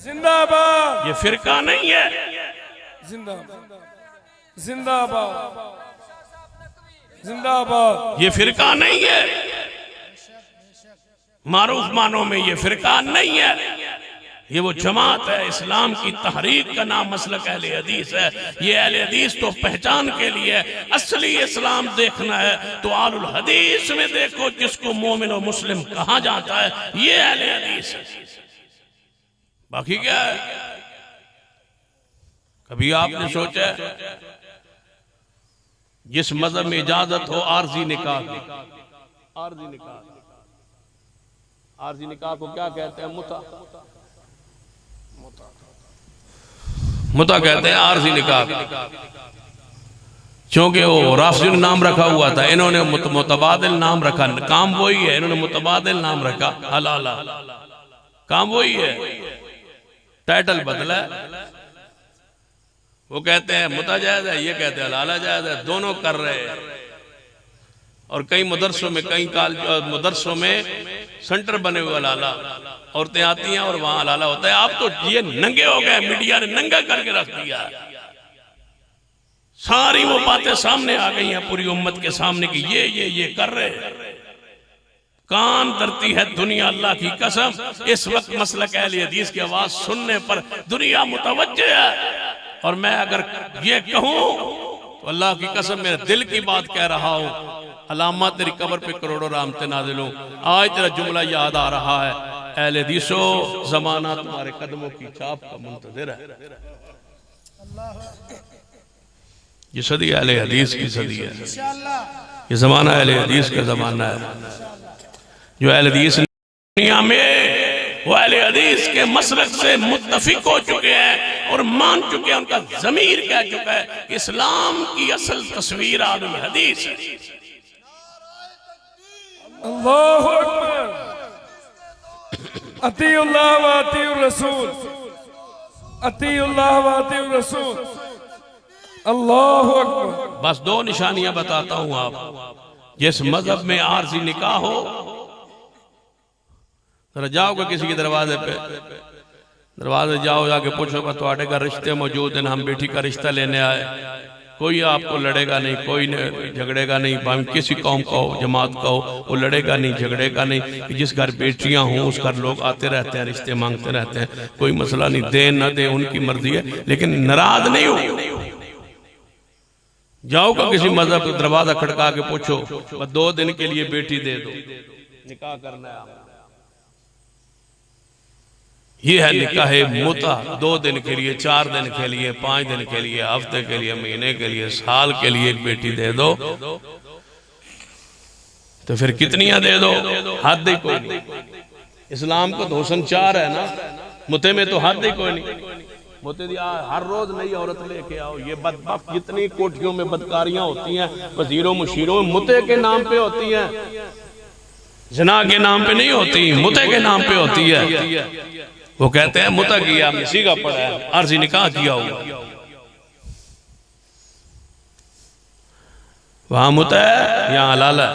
जिंदाबाद। ये फिरका नहीं है, जिंदाबाद जिंदाबाद जिंदाबाद। ये फिरका नहीं है, मारूफ मानो में ये फिरका नहीं है, ये वो जमात है। इस्लाम की तहरीक का नाम मसलक अहले हदीस है। ये अहले हदीस तो पहचान के लिए, असली इस्लाम देखना है तो आलुल हदीस में देखो, जिसको मोमिन और मुस्लिम कहा जाता है, ये अहले हदीस है। बाकी क्या है? कभी आपने सोचा जिस मजहब में इजाजत हो आरजी निकाह की, आरजी निकाह, आरजी निकाह को क्या कहते हैं? मुता। मुता कहते हैं आरजी निकाह, क्योंकि वो राफजी ने नाम रखा हुआ था, इन्होंने मुतबादिल नाम रखा। काम वही है, इन्होंने मुतबादिल नाम रखा। हलाला काम वही है, टाइटल बदला है। वो कहते हैं मुता जायज है, ये कहते हैं हलाला जायज है, दोनों कर रहे हैं। और कई मदरसों में, कई मदरसों में सेंटर बने हुए हलाला, औरतें आती हैं और वहां हलाला होता है। आप तो ये नंगे हो गए, मीडिया ने नंगा करके रख दिया। सारी वो बातें सामने आ गई हैं पूरी उम्मत के सामने कि ये कर रहे हैं। कान धरती है दुनिया, अल्लाह की कसम। इस वक्त मसलक अहले हदीस की आवाज सुनने पर दुनिया मुतवज्जे है। और मैं अगर ये कहूं तो अल्लाह की कसम मेरे दिल की बात कह रहा हूं। अलामा तेरी कब्र पे करोड़ों रहमतें नाज़िल हों। आज तेरा जुमला याद आ रहा है, अहले हदीसो जमाना तुम्हारे कदमों की छाप का मुंतज़िर है। ये सदी अहले हदीस की सदी है, ये जमाना अहले हदीस का जमाना है। जो अहले हदीस दुनिया में वो अहले हदीस के मसलक से मुत्तफिक हो चुके हैं और मान चुके हैं, उनका ज़मीर कह चुका है इस्लाम की असल तस्वीर आलम हदीस है। अल्लाहु अकबर। अतीउल्लाह व अतीउर रसूल, अतीउल्लाह व अतीउर रसूल। अल्लाहु अकबर। बस दो निशानियां बताता हूं। आप जिस मजहब में आरजी निकाह हो, जरा जाओगे किसी के दरवाजे पे, दरवाजे जाओ, जाके पूछो तुम्हारे का रिश्ते मौजूद हैं, हम बेटी का रिश्ता लेने आए। कोई आपको लड़ेगा नहीं, कोई झगड़ेगा नहीं। भाई किसी कौम का हो, जमात का हो, वो लड़ेगा नहीं, झगड़ेगा नहीं। जिस घर बेटियां हों उस घर लोग आते रहते हैं, रिश्ते मांगते रहते हैं, कोई मसला नहीं। दे न दे उनकी मर्जी है, लेकिन नाराज नहीं हो। जाओ का किसी मजहब का दरवाजा खड़का के पूछो, बस 2 दिन के लिए बेटी दे दो, निकाह करना है। ये है निकाह मुता। 2 दिन के लिए, 4 दिन के लिए, 5 दिन के लिए, हफ्ते के लिए, महीने के लिए, साल के लिए एक बेटी दे दो, तो फिर कितनियां दे दो? हद ही कोई नहीं। इस्लाम को तो हुस्न 4 है ना, मुते में तो हद ही कोई नहीं। मुते दिया हर रोज नई औरत लेके आओ। ये बदबख्त जितनी कोठियों में बदकारियां होती हैं, वजीरों मुशीरों में मुते के नाम पे होती हैं, जना के नाम पे नहीं होती, मुते के नाम पे होती है। वो कहते हैं मुता किया, मिसी का पड़ा है, अर्जी निकाह किया हुआ, वहां मुता है, यहाँ हलाल है।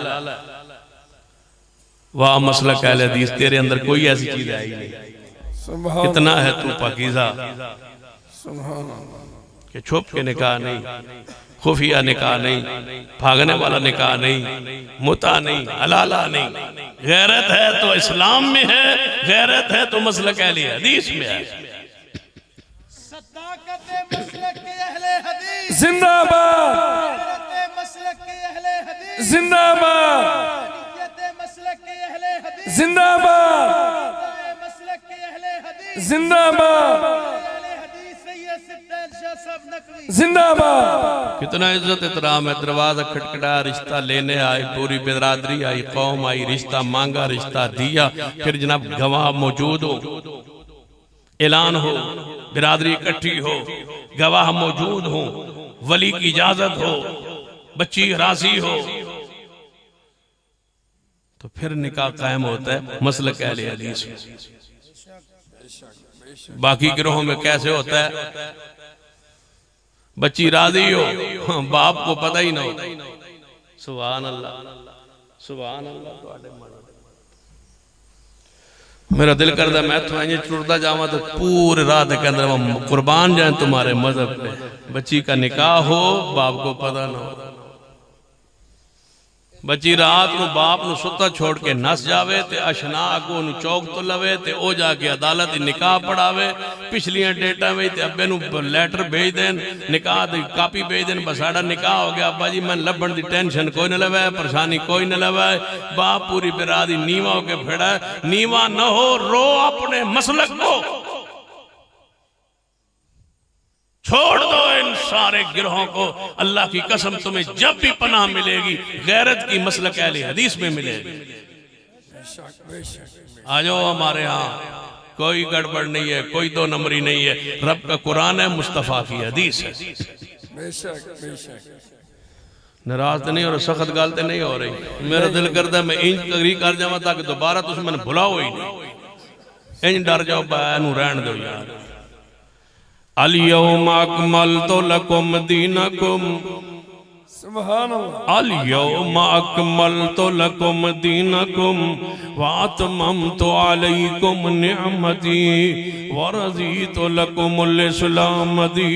वहां मसला अहले हदीस, तेरे अंदर कोई ऐसी चीज है ही नहीं। कितना है तू पाकीज़ा कि छुप के निकाह नहीं, खुफिया निकाह नहीं, भागने वाला निकाह नहीं, मुता नहीं, हलाला नहीं। गैरत है तो इस्लाम में है, गैरत है तो मसलक अहले हदीस में है। जिंदाबाद, जिंदाबाद, जिंदाबाद, जिंदाबाद, जिंदाबाद। कितना इज्जत इतराम है। दरवाजा खटखटा, रिश्ता लेने आए, पूरी बिरादरी आई, कौम आई, रिश्ता मांगा, रिश्ता दिया। फिर जनाब गवाह मौजूद हो, ऐलान हो, बिरादरी इकट्ठी हो, गवाह मौजूद हो, वली की इजाजत हो, बच्ची राजी हो, तो फिर निकाह कायम होता है मसलक अहले हदीस में। बाकी गिरोहों में कैसे होता है? बच्ची राजी हो, बाप को पता ही ना हो। सुभान अल्लाह, सुभान अल्लाह। मेरा दिल करता मैं तो टुरता जावा तो पूरे रात के अंदर हम कुर्बान जाए तुम्हारे मजहब पे। बच्ची का निकाह हो, बाप को पता ना हो। बच्ची रात को बाप नु सुता छोड़ के नस जावे ते अशना को चौक तो लवे ते ओ जाके अदालत निकाह पढ़ावे। पिछलियां डेटा में ते अब्बे नु लैटर भेज देन, निकाह दी कापी भेज देन, बस साडा निकाह हो गया अब्बा जी। मैं लभण दी टेंशन कोई न लवे, परेशानी कोई न लवे। बाप पूरी बिरादरी नीवा होके फिड़ा। नीवा न हो, रो अपने मसलक को, छोड़ दो इन सारे गिरोहों को। अल्लाह की कसम तुम्हें जब भी पनाह मिलेगी गैरत की मसलक अहले हदीस में मिलेगी। आ जाओ हमारे यहाँ, कोई गड़बड़ नहीं है, कोई दो नंबरी नहीं है। रब का कुरान है, मुस्तफ़ा की हदीस है। बेशक बेशक। नाराज तो नहीं हो रहा, सख्त गल तो नहीं हो रही। मेरा दिल करता मैं इंज तगरी कर जावा ताकि दोबारा तुम मैंने भुलाओ ही नहीं। इंज डर जाओ, बैनू रहन दो यार। अल-यौमा अकमलतु लकुम दीनकुम, सुभान अल्लाह। अल-यौमा अकमलतु लकुम दीनकुम व अतममतु अलैकुम निअमती व रज़ीतु लकुमुल इस्लाम दीना।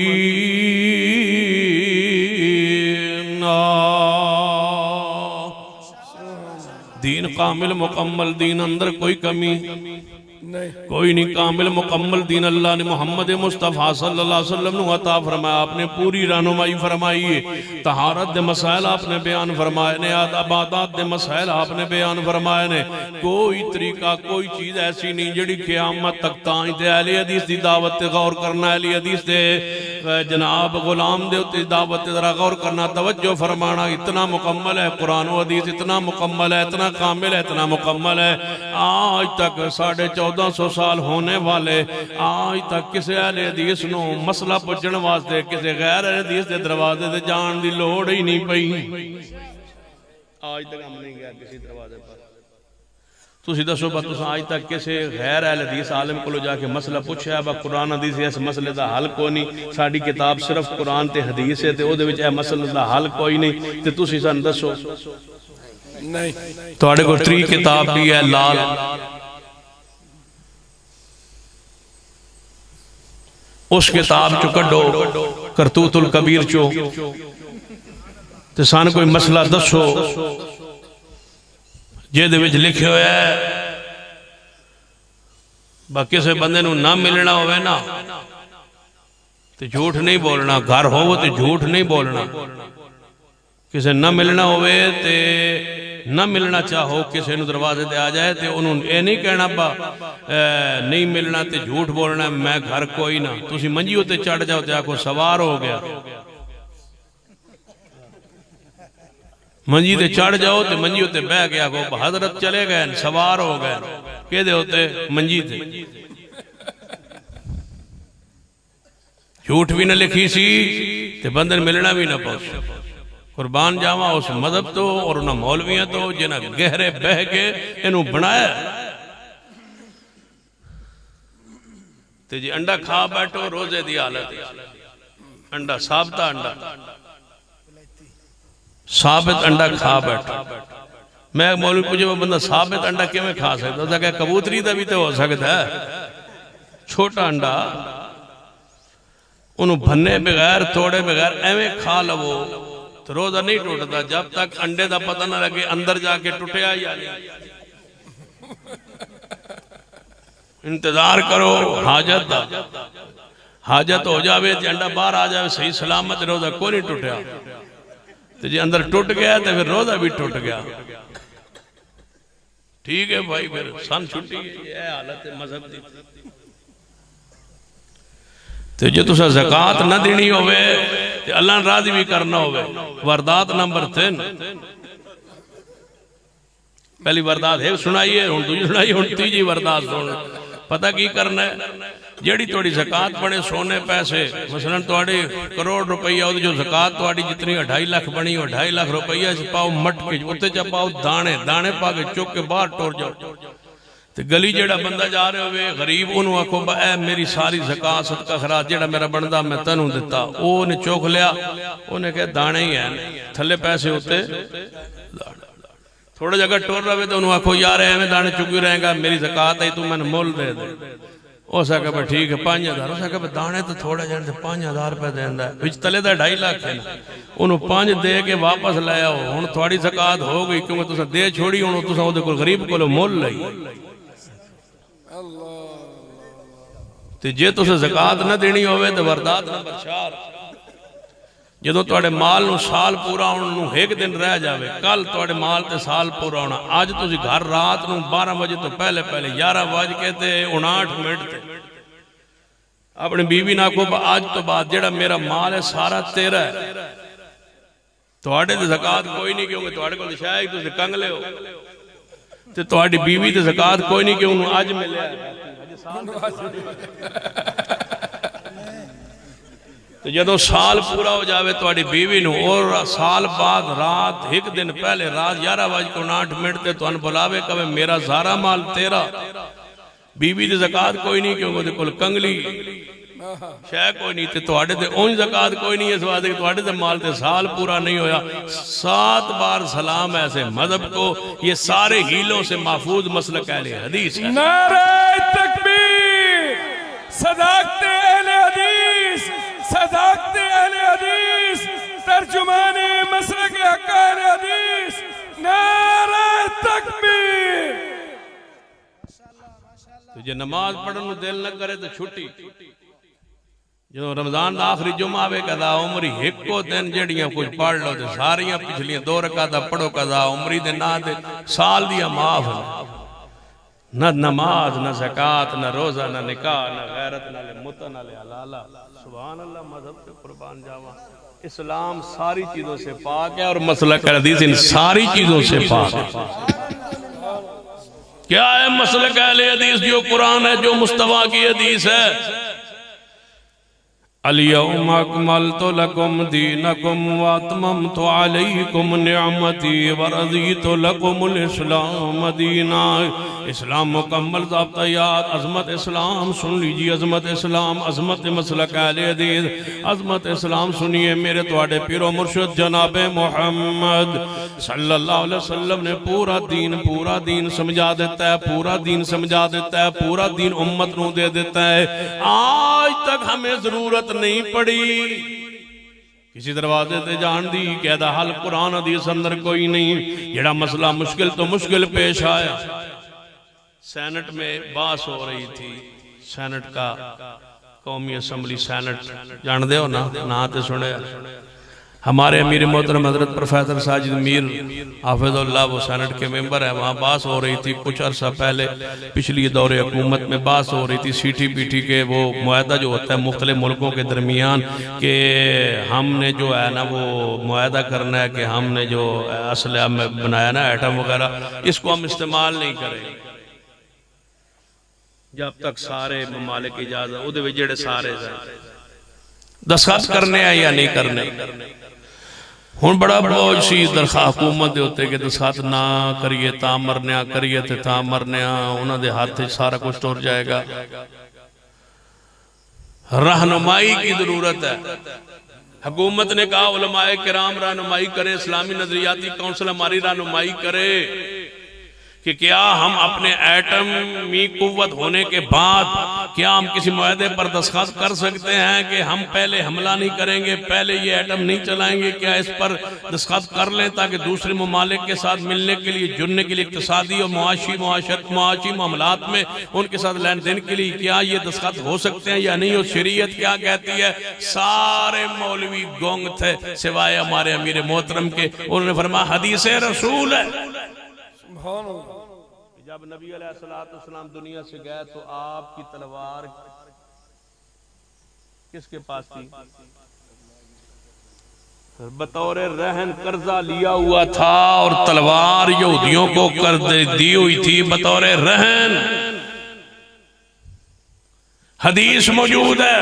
दीन कामिल मुकम्मल दीन, अंदर कोई कमी नहीं। कोई नहीं। कामिल मुकम्मल दीन अल्लाह ने मोहम्मद मुस्तफ़ा सल्लल्लाहु अलैहि वसल्लम को अता फरमाया। आपने पूरी रहनुमाई फरमाई है। तहारत दे मसाइल आपने बयान फरमाए ने, आबादात दे मसाइल आपने बयान फरमाए ने। कोई तरीका कोई चीज़ ऐसी नहीं जिहड़ी क़यामत तक ताई ते अहले हदीस दी दावत ते गौर करना, अहले हदीस दे जनाब गुलाम दे उत्ते दावत ते जरा गौर करना, तवज्जो फरमाना। इतना मुकम्मल है कुरान व हदीस, इतना मुकम्मल है, इतना कामिल है, इतना मुकम्मल है। आज तक 1450 साल होने वाले, आज तक किसी अहले हदीस नूं मसला पुछण वास्ते किसी गैर अहले हदीस के दरवाजे ते जाण दी लोड़ ही नहीं पई। आज तक हम नहीं गया किसी दरवाजे पर। तुसीं दसो बा तुसां आज तक किसी गैर अहले हदीस आलिम कोलों जाके मसला पुछया बा कुरान हदीस इस मसले दा हल कोई नहीं, साडी किताब सिर्फ कुरान ते हदीस है ते ओहदे विच इह मसले दा हल कोई नहीं, ते तुसीं सानूं दसो नहीं। तुहाडे कोल 3 किताब भी है लाल, उस किताब चो कड्डो करतूतुल कबीर चो ते सान कोई मसला दसो जिहदे विच लिखिया होया है बा किसी बंदे नूं ना मिलना होवे ना ते झूठ नहीं बोलना, घर होवो ते झूठ नहीं बोलना। किसे ना मिलना होवे ते ना मिलना चाहो, किसी दरवाजे ते आ जाए तो उन्होंने ये नहीं कहना बा नहीं मिलना तो झूठ बोलना मैं घर कोई ना। तुसी मंजी उत्ते चढ़ जाओ तो आखो सवार हो गया, मंजी ते चढ़ जाओ तो मंजी उत्ते बह गया आखो हजरत चले गए सवार हो गए। कहदे उत्ते मंजी ते झूठ भी न लिखी सी ते बंदे मिलना भी ना पहुंच। कुर्बान जावा उस मजहब तो और उन्होंने मौलवियों तो जिन्हें गहरे बह के इनू बनाया। ते जी अंडा खा बैठो रोजे दी हालत, अंडा साबता अंडा साबित अंडा खा बैठो। मैं मौलवी पूछे बंदा साबित अंडा किवें खा सकता? क्या कबूतरी का भी तो हो सकता है, छोटा अंडा उन्होंने भन्ने बगैर तोड़े बगैर एवें खा लवो तो रोजा नहीं टूटता जब तक अंडे का पता ना लगे अंदर जाके टूटिया या नहीं। इंतजार करो हाजत दा, हाजत हो जावे तो अंडा बाहर आ जाए सही सलामत, रोजा कोई नहीं टूटिया। तो जी अंदर टूट गया तो फिर रोजा भी टूट गया। ठीक है भाई, फिर सन छुट्टी है हालत मजहब दी। तो जो तुसा ज़कात ना देनी होवे ते अल्लाह राज़ी भी करना होवे। वारदात नंबर 3, पहली वारदात है सुनाइए, हुण दूजी सुनाइए, हुण तीजी वारदात सुन। पता की करना है, जेड़ी थोड़ी ज़कात बने सोने पैसे, मसलन थोड़ी करोड़ रुपया वो जो ज़कात थोड़ी जितनी 2.5 लाख बनी 2.5 लाख रुपया पाओ मटके उत्ते च पाओ दाने दाने पा के चुक के बाहर टुर जाओ। तो गली जेड़ा बंदा जा रहे हो गरीब उन्होंने आखो ए मेरी सारी ज़कात सदका खराज जेड़ा मेरा बनता मैं तेनू दिता। उन्हें चुक लिया, उन्हें कहा दाने ही है थले पैसे उत्ते थोड़ा जगह टुर रहे तो उन्होंने आखो यार एवं दाने चुकी रहेगा मेरी ज़कात है तू मैंने मुल दे दे। हो सके भाई ठीक है 5000, हो सके दाने तो थोड़ा जाने 5000 रुपये देंदा बिच तले का 2.5 लाख है ना, उन्होंने 5 दे के वापस ले आओ। हुण थोड़ी ज़कात हो गई क्योंकि तुसा दे छोड़ी, हुण तुसा उहदे कोल गरीब कोलों मुल लई। ते जे तुसें ज़कात न देनी होवे तो वारदात नंबर 4, जदों तुहाडे माल नूं साल पूरा होण नूं 1 दिन रह जावे, कल तुहाडे माल ते साल पूरा होना, अज तुसीं घर रात नूं 12 बजे तो पहले पहले 11 बज के ते 59 मिनट ते अपनी बीवी ना को अज तो बाद जेड़ा मेरा माल है सारा तेरा है, तुहाडे ते ज़कात कोई नहीं क्योंकि तुहाडे कोल शायद तुसीं कंगले हो, ते तुहाडी बीवी ते ज़कात कोई नहीं क्यों अज मिलिया तो जदों साल पूरा हो जाए थोड़ी बीवी नूं और साल बाद रात एक दिन पहले रात 11:09 ते तुहानू बुलावे कवे मेरा सारा माल तेरा, बीवी दी ज़कात कोई नहीं क्योंकि उहदे कोल कंगली शह कोई नहीं, ते तुहाडे ते उंज ज़कात कोई नहीं, इस वास्ते तुहाडे ते माल ते साल पूरा नहीं होया। 7 बार सलाम ऐसे मजहब को, ये सारे हीलों से महफूज मसलक अहले हदीस है। नारे तकबीर, सदाकते अहले हदीस, सदाकते अहले हदीस, तर्जुमाने मसलक हक़ अहले हदीस, नारे तकबीर। तुझे नमाज पढ़ने को दिल न करे तो छुट्टी, जो रमजान का आखिरी जुमा आवे कदा उमरी एको दिन जड़ियां कुछ पढ़ लो तो सारियां पिछलियां 2 रकाता पढ़ो कदा उमरी दे ना दे साल दिया माफ न नमाज न ज़कात न रोजा न निकाह न गैरत न मुता न हलाला। सुभान अल्लाह, मजहब पे कुर्बान जावा। इस्लाम सारी चीजों से पाक है और मसलक हदीस इन सारी चीजों से पाक है। क्या है मसलक अहले हदीस? जो कुरान है, जो मुस्तफा की हदीस है। अल-यौम अकमलतु लकुम दीनकुम व अतममतु अलैकुम निअमती व रज़ीतु लकुमुल इस्लाम दीना। इस्लाम मुकम्मल ज़ाब्ता-यात, अज़मत इस्लाम सुन लीजिए, अज़मत इस्लाम, अज़मत मसलक अहले हदीस, अज़मत इस्लाम सुनिए। मेरे तुहाडे पीरो मुर्शिद जनाब मोहम्मद सल्लल्लाहु अलैहि वसल्लम ने पूरा दीन समझा देता है, पूरा दीन समझा देता है, पूरा दीन उम्मत नूं दे देता है। आज तक हमें जरूरत नहीं पड़ी किसी दरवाजे ते जान दी, कहदा हल कुरान हदीस अंदर कोई नहीं। जेड़ा मसला मुश्किल तो मुश्किल पेश आया, सेनेट में बात हो रही थी, सेनेट का कौमी असम्बली सेनेट जान दे हो ना तो सुने। हमारे अमीर मोहतरम हजरत प्रोफेसर साजिद मीर हाफिज़ुल्लाह वो सेनेट के मेंबर है, वहाँ बात हो रही थी कुछ अर्सा पहले, पिछली दौरे हुकूमत में बात हो रही थी CTPT के वो मुआहदा जो होता है मुख्तलिफ मुल्कों के दरमियान कि हमने जो है ना वो मुआहदा करना है कि हमने जो असलहा में बनाया ना एटम वगैरह, इसको हम इस्तेमाल नहीं करेंगे जब तक सारे ममालिक की इजाजत उहदे विच जेड़े सारे दस्तखत करने हैं या नहीं करने। हुण बड़ा बोझ सी दरखास्त हुकूमत दे उत्ते कि दस्तखत ना करिए तां मरने, करिए ते तां मरने, उन्हां दे हाथ च सारा कुछ टुर जाएगा। रहनुमाई की जरूरत है। हुकूमत ने कहा उलमाए किराम रहनुमाई करे, इस्लामी नजरियाती काउंसिल हमारी रहनुमाई करे कि क्या हम अपने एटमी कुव्वत होने के बाद क्या हम किसी मुआहदे पर दस्तखत कर सकते हैं कि हम पहले हमला नहीं करेंगे, पहले ये एटम नहीं चलाएंगे? क्या इस पर दस्तखत कर लें ताकि दूसरे ममालिक के साथ मिलने के लिए, जुड़ने के लिए, इक्तिसादी और मुआशी मामलात में उनके साथ लेन देन के लिए क्या ये दस्तखत हो सकते हैं या नहीं? और शरीयत क्या कहती है? सारे मौलवी गोंग थे सिवाय हमारे अमीर मोहतरम के। उन्होंने फरमाया हदीस रसूल है। जब नबी अलैहिस्सलाम दुनिया से गए तो आपकी तलवार किसके पास थी? बतौर रहन कर्जा लिया हुआ था और तलवार यहूदियों को कर दी हुई थी बतौर रहन। हदीस मौजूद है,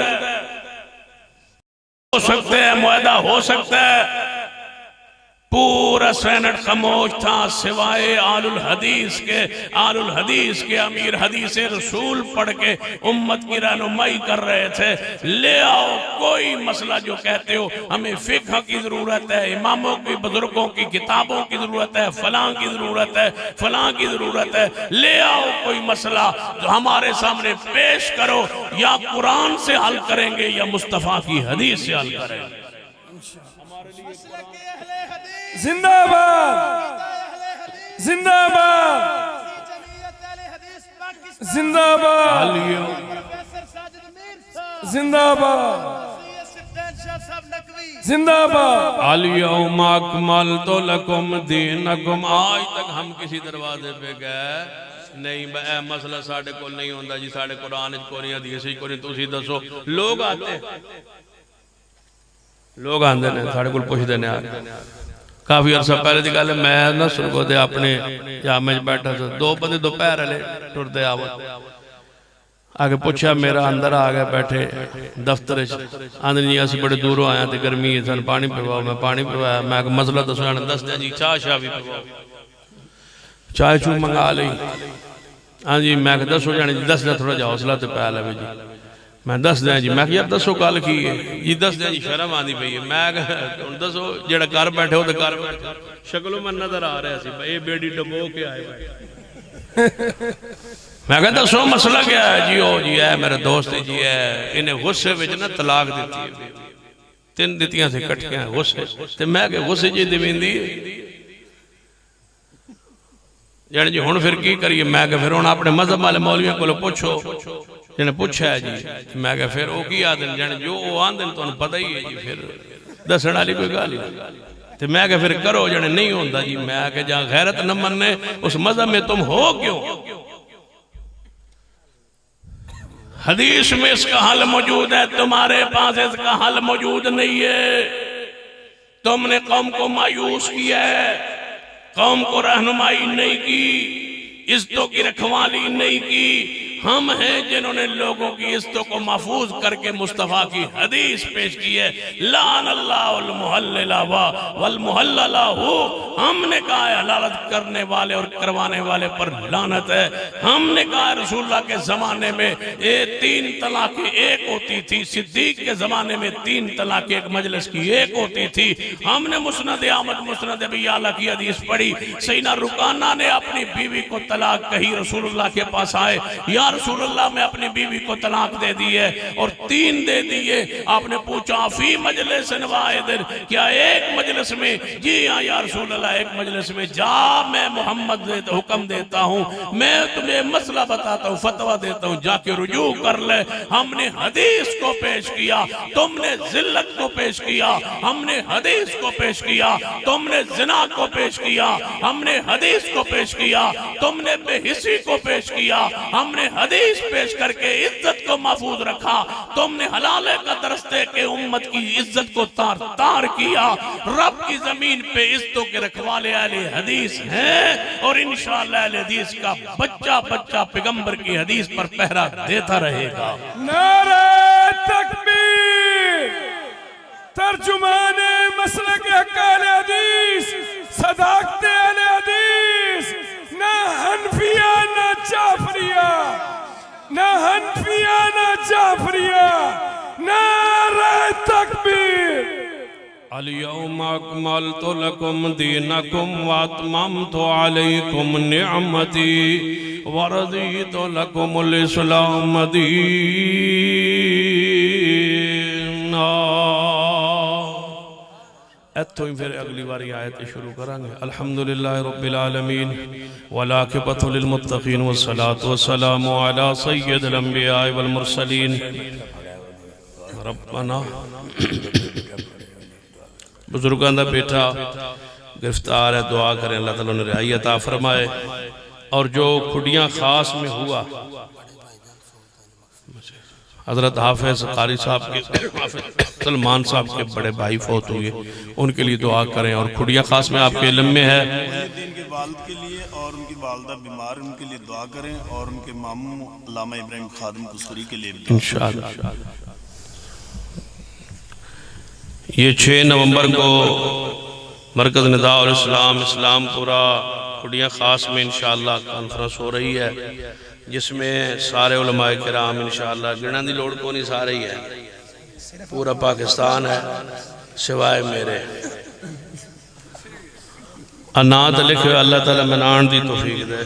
हो सकते हैं मुआहदा हो सकता है। पूरा सेनेट खामोश था सिवाय आलुल हदीस के अमीर हदीस रसूल पढ़ के उम्मत की रहनुमाई कर रहे थे। ले आओ कोई मसला जो कहते हो हमें फिक्र की जरूरत है, इमामों की बुजुर्गों की किताबों की जरूरत है, फलां की जरूरत है, फलां की जरूरत है, ले आओ कोई मसला जो हमारे सामने पेश करो, या कुरान से हल करेंगे या मुस्तफा की हदीस से हल करेंगे। जिंदाबाद जिंदाबाद जिंदाबाद जिंदाबाद जिंदाबाद। अल-यौम अकमलतु लकुम दीनकुम। आज तक हम किसी दरवाजे पे गए नहीं, मसला साढ़े को नहीं होता जी, साढ़े कुरान को नहीं, हदीस को नहीं, तुसी दसो। लोग आते ने साढ़े को पुछते ने। काफी अरसा पहले की गल, मैं ना सुरगोदे अपने जामे बैठा था, 2 बंदे दोपहर वाले टुरदे आवत, आगे पूछा मेरा अंदर आ गया बैठे दफ्तर आंदे जी अस बड़े दूरों आया तो गर्मी है सन पानी पिवाओ मैं पानी पिवाया मैं मसला दसो दस दिया जी चाह शाह भी पिवाओ चाय चू मंगा ली हाँ जी मैं दसो जाने जी दस दिया थोड़ा जा हौसला तो पै लवे जी मैं दस दिया जी मैं यार दसो गल की है जी दस दिया जी शर्म आती पई है मैं दसो जेड़ा घर बैठे वो तो घर बैठे शक्लों में नजर आ रहा सी भाई बेड़ी डबो के आए मैं कहता दसो मसला क्या है जी ओ जी है मेरा दोस्त जी है इन्हें गुस्से विच ना तलाक दी है 3 दित्तियां से इकट्ठियां गुस्से ते मैं कि गुस्से जी देवेंदी जाने जी हुण फिर की करिए मैं कि फिर हुण अपने मजहब वाले मौलवियों को पूछो जिन्हें पूछा है जी मैं कि फिर वो की आदन जाने जो वो आंदन तो पता ही है जी फिर दसण वाली कोई गल तो मैं कि फिर करो जाने नहीं होता जी मैं कि जहां गैरत न मनने उस मजहब में तुम हो क्यों हदीस में इसका हल मौजूद है तुम्हारे पास इसका हल मौजूद नहीं है तुमने कौम को मायूस किया है कौम को रहनुमाई नहीं की इज्जतों की रखवाली नहीं की हम हैं जिन्होंने लोगों की इज्जतों को महफूज करके मुस्तफा की हदीस पेश की है लान अल्लाह वल मुहल्लला हो हमने कहा है हलालत करने वाले और करवाने वाले पर लानत है हमने कहा है रसूलुल्लाह के जमाने में ये 3 तलाकें एक होती थी सिद्दीक के जमाने में 3 तलाकें एक मजलिस की एक होती थी हमने मुस्नद अहमद मुस्नद अबी आला की हदीस पढ़ी सैयदा रुकाना ने अपनी बीवी को तलाक कही रसूलुल्लाह के पास आए या रसूलुल्लाह में अपनी बीवी को तलाक दे दी है और 3 दे दिए आपने पूछा फी मजलिस वाहिद क्या एक मजलिस में जी हाँ या रसूलुल्लाह एक मजलिस में जा मैं मोहम्मद हुक्म देता हूँ मैं तुम्हें मसला बताता हूँ फतवा देता हूँ जाके रुजू कर ले हमने हदीस को पेश किया तुमने जिल्लत को पेश किया हमने हदीस को पेश किया तुमने जिना को पेश किया हमने हदीस को पेश किया तुमने बेहिसी को पेश किया हमने हदीस पेश करके इज्जत को महफूज रखा तुमने हलाल का दरस दे के उम्मत की इज्जत को तार तार किया रब की जमीन पे इज्जतों के रखवाले अहले हदीस हैं और इंशाअल्लाह अहले हदीस का बच्चा बच्चा पैगंबर की हदीस पर पहरा देता रहेगा नारे तकबीर तर्जुमाने मसलक अहले हदीस सदाकत अहले हदीस ना हनफिया ना जाफरिया ना हनफिया ना जाफरिया नारे तकबीर अल-यौम अकमलतु लकुम दीनकुम व अतममतु अलैकुम निअमती व रज़ीतु लकुमुल इस्लाम दीना। इत्थों ही फिर अगली बारी आयत शुरू करांगे। अल्हम्दुलिल्लाह रब्बिल आलमीन वल आक़िबतु लिल मुत्तक़ीन वस्सलातु वस्सलामु अला सय्यिदिल अंबिया वल मुरसलीन। रब्बना बुजुर्गों का बेटा गिरफ्तार है दुआ करें अल्लाह ताला ने रिहाई अता फरमाए और जो खुडियाँ खास में हुआ हजरत हाफिज कारी साहब के सलमान साहब के बड़े भाई फौत हुए उनके लिए दुआ करें और खुडिया खास में आपके इल्म में है उनके वालिद के लिए और उनकी वालिदा बीमार उनके लिए दुआ करें और उनके मामू अल्लामा इब्राहिम खादिम कुसरी के लिए इंशाअल्लाह। ये 6 नवंबर को मरकज़ निदा और इस्लाम इस्लामपुरा खुडिया खास में इंशाअल्लाह कॉन्फ्रेंस हो रही है जिसमें सारे उलमाए किराम इंशाअल्लाह गिना दी लोड़ को नहीं सारे ही है पूरा पाकिस्तान है सिवाय मेरे अनाथ लिखे अल्लाह ताला मनान दी तौफीक दे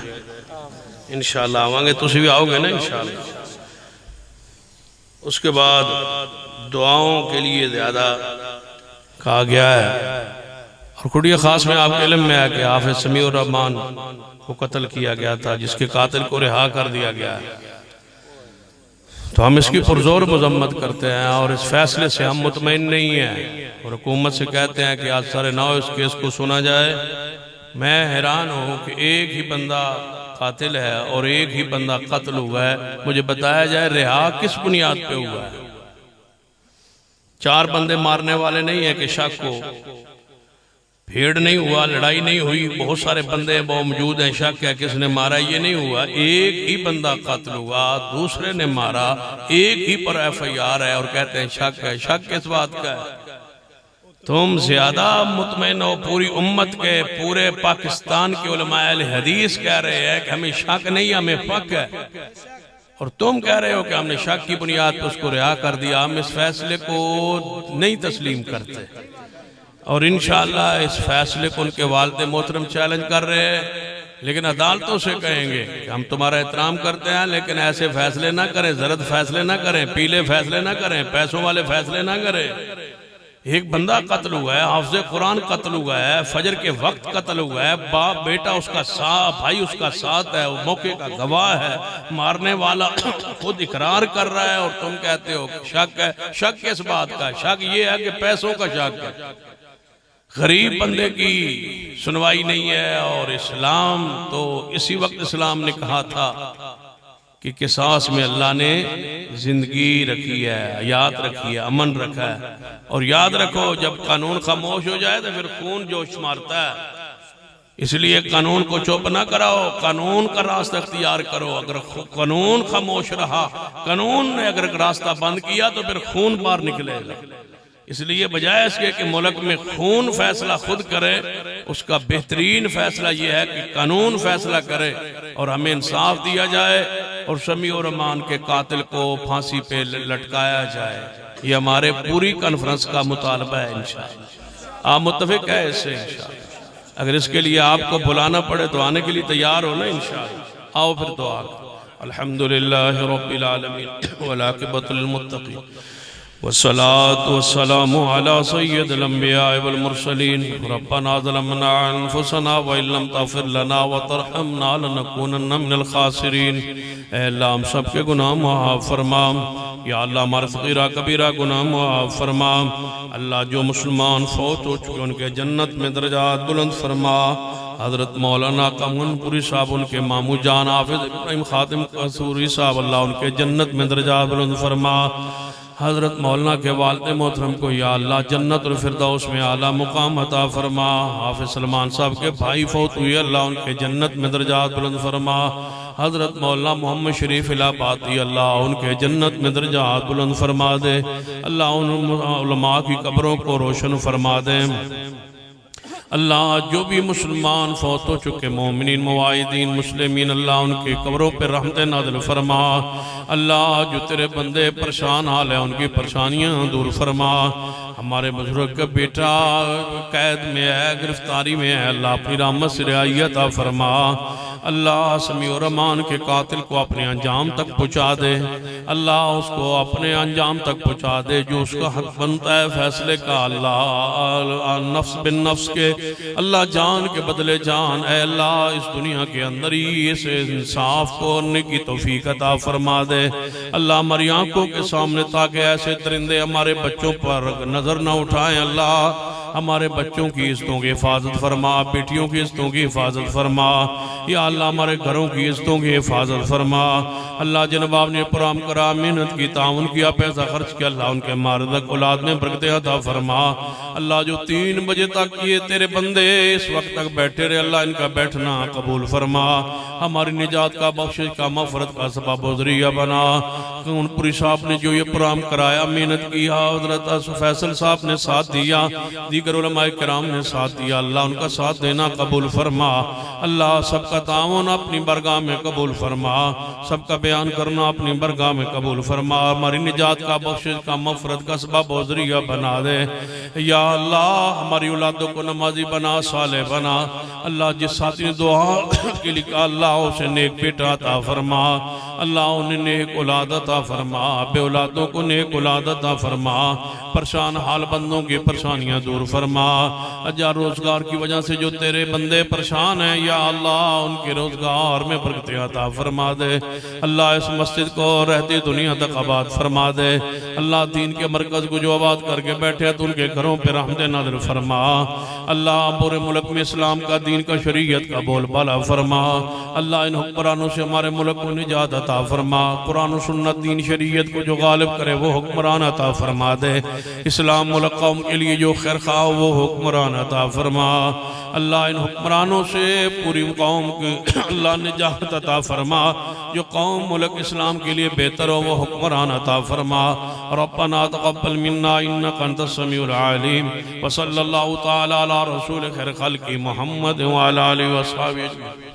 इंशाअल्लाह आवांगे तुसी भी आओगे ना इंशाअल्लाह। उसके बाद दुआओं के लिए ज़्यादा कहा गया है और खुडिया खास में आपके इल्म में है कि हाफिज समीउर रहमान को कत्ल किया गया था जिसके कातिल को रिहा कर दिया गया है तो हम इसकी पुरजोर मजम्मत करते हैं और इस फैसले से हम मुतमईन नहीं हैं और हुकूमत से कहते हैं कि आज 9:30 इस केस को सुना जाए। मैं हैरान हूँ कि एक ही बंदा कातिल है और एक ही बंदा कत्ल हुआ है मुझे बताया जाए रिहा किस बुनियाद पे हुआ है। 4 बंदे मारने वाले नहीं है कि शक हो भेड़ नहीं हुआ, लड़ाई नहीं हुई, बहुत सारे बंदे वो मौजूद हैं, शक है किसने मारा, ये नहीं हुआ। एक ही बंदा कत्ल हुआ, दूसरे ने मारा, एक ही पर FIR है और कहते हैं शक है। शक किस बात का है? तुम ज्यादा मुतमईन हो, पूरी उम्मत के, पूरे पाकिस्तान के उलमाए अहले हदीस कह रहे हैं कि हमें शक नहीं, हमें पक है, और तुम कह रहे हो कि हमने शक की बुनियाद पर उसको रिहा कर दिया। हम इस फैसले को नहीं तस्लीम करते और इंशाअल्लाह इस फैसले को उनके वालिद मोहतरम चैलेंज कर रहे हैं, लेकिन अदालतों से कहेंगे कि हम तुम्हारा एहतराम करते हैं, लेकिन ऐसे फैसले ना करें, जरद फैसले ना करें, पीले फैसले ना करें, पैसों वाले फैसले ना करें। एक बंदा कत्ल हुआ है, हाफिज़ कुरान कत्ल हुआ है, फजर के वक्त कत्ल हुआ है, बाप बेटा उसका साथ, भाई उसका साथ है, वो मौके का गवाह है, मारने वाला खुद इकरार कर रहा है और तुम कहते हो शक है। शक किस बात का? शक ये है कि पैसों का शक है, गरीब बंदे की सुनवाई नहीं है। और इस्लाम तो इसी वक्त इस्लाम ने कहा था कि किसास में अल्लाह ने जिंदगी रखी है, हयात रखी है, अमन रखा है। और याद रखो, जब कानून खामोश हो जाए तो फिर खून जोश मारता है, इसलिए कानून को चुप ना कराओ, कानून का रास्ता अख्तियार करो। अगर कानून खामोश रहा, कानून ने अगर रास्ता बंद किया तो फिर खून बाहर निकलेगा। इसलिए बजाय इसके कि मुल्क में खून फैसला खुद करे, उसका बेहतरीन फैसला यह है कि कानून फैसला करे और हमें इंसाफ दिया जाए और शमी और रहमान के कातिल को फांसी पे लटकाया जाए। ये हमारे पूरी कॉन्फ्रेंस का मुतालबा है इंशाअल्लाह। आप मुत्तफिक है इससे इंशाअल्लाह? अगर इसके लिए आपको बुलाना पड़े तो आने के लिए तैयार हो ना इंशाअल्लाह? आओ फिर दुआ करो। अल्हम्दुलिल्लाहि रब्बिल आलमीन वल आक़िबतुल मुत्तक़ीन वस्सलातु वस्सलामु अला सय्यिदिल अंबिया वल मुरसलीन। रब्बना ज़लमना अनफुसना व इल्लम तग़फिर लना व तरहमना लनकूनन्ना मिनल खासिरीन। ऐ अल्लाह हम सब के गुनाह माफ़ फरमा, या अल्लाह हमारे सगीरा कबीरा गुनाह माफ़ फरमा। अल्लाह जो मुसलमान फौत हो चुके उनके जन्नत में दर्जात बुलंद फरमा। हज़रत मौलाना कमनपुरी साहब, उनके मामू जान हाफिज़ इब्राहिम खातिम कसूरी साहब, अल्लाह उनके जन्नत में दर्जात बुलंद फरमा। हज़रत मौलाना के वालिद मोहतरम को या अल्लाह जन्नतुल फिरदौस में आला मुकाम अता फरमा। हाफिज़ सलमान साहब के भाई फौत हुए, अल्लाह उनके जन्नत में दर्जात बुलंद फरमा। हज़रत मौलाना मोहम्मद शरीफ इलाहाबादी, अल्लाह उनके जन्नत में दर्जात बुलंद फरमा दे। अल्लाह उन उलमा की कब्रों को रोशन फरमा दे। अल्लाह जो भी मुसलमान फौत हो चुके मोमिनीन मुवाहिदीन मुस्लिमीन, अल्लाह उनकी कब्रों पर रहमत नाज़िल फरमा। अल्लाह जो तेरे बंदे परेशान हाल है उनकी परेशानियां दूर फरमा। हमारे बुजुर्ग का बेटा कैद में है, गिरफ्तारी में है, अल्लाह अपनी रहमत से रिहाई अता फरमा। अल्लाह समी और रहमान के कातिल को अपने अंजाम तक पहुँचा दे। अल्लाह उसको अपने अंजाम तक पहुँचा दे जो उसका हक बनता है फैसले का। अल्लाह नफ्स बिन नफ्स के, अल्लाह जान के बदले जान, ऐ अल्लाह इस दुनिया के अंदर ही इस इंसाफ को करने की तौफीक अता फरमा दे। अल्लाह हमारी आंखों के सामने ताकि ऐसे दरिंदे हमारे बच्चों पर नजर न उठाएं। अल्लाह हमारे बच्चों की इज्जतों की हिफाजत फरमा, बेटियों की इज्जतों की हिफाजत फरमा। या अल्लाह हमारे घरों की इज्जतों की हिफाजत फरमा। अल्लाह जिन बाप ने प्रोग्राम करा, मेहनत की, ताउन किया, पैसा खर्च किया, अल्लाह उनके मारदक औलाद में बरकत अता फरमा। अल्लाह जो 3 बजे तक ये तेरे बंदे इस वक्त तक बैठे रहे, अल्लाह इनका बैठना कबूल फरमा। हमारी निजात का, बख्शिश का, मग़फ़िरत का सबब व ज़रिया बना। कमनपुरी साहब ने जो ये प्रोग्राम कराया, मेहनत की, हज़रत फैसल साहब ने साथ दिया, दीगर उलमाए किराम ने साथ दिया, अल्लाह उनका साथ देना कबूल फरमा। अल्लाह सबका ताउन अपनी बरगाह में कबूल फरमा, सबका बयान करना अपनी बरगाह में कबूल फरमा। हमारी निजात का, बख्शिश का, मग़फ़िरत का सबब व ज़रिया बना दे। या अल्लाह हमारी औलादों को नमाजी बना, साले बना। अल्लाह जिस साथी ने दुआ के लिए अल्लाह उसे नेक बेटा अता फरमा। अल्लाह उन्हें नेक औलाद अता फरमा, बे औलादों को नेक औलाद अता फरमा। परेशान हाल बंदों की परेशानियां दूर फरमा। अजा रोजगार की वजह से जो तेरे बंदे परेशान हैं, या अल्लाह उनके रोजगार में बरकत अता फरमा दे। अल्लाह इस मस्जिद को रहती दुनिया तक आबाद फरमा दे। अल्लाह दीन के मरकज को जो आबाद करके बैठे तो उनके घरों पर रहमत नाज़िल फरमा। अल्लाह पूरे मुल्क में इस्लाम का, दीन का, शरीयत का बोलबाला फरमा। अल्लाह इन हुक्मरानों से हमारे मुल्क को निजात अता फरमा, कुरान और सुन्नत दीन शरीयत को जो गालिब करे वो हुक्मरान अता फरमा दे, इस्लाम मुल्क कौम के लिए जो खैर खा वो हुक्मरान अता फरमा। अल्लाह इन हुक्मरानों से पूरी कौम के अल्लाह निजात अता फरमा, जो कौम मुल्क इस्लाम के लिए बेहतर हो वो हुक्मरान अता फरमा। रब्बना तक़ब्बल मिन्ना इन्नका अंतस समीउल अलीम व सल्लल्लाहु तआला अला रसूल खैर खल्क़ि मुहम्मद व अला आलिहि व अस्हाबिहि।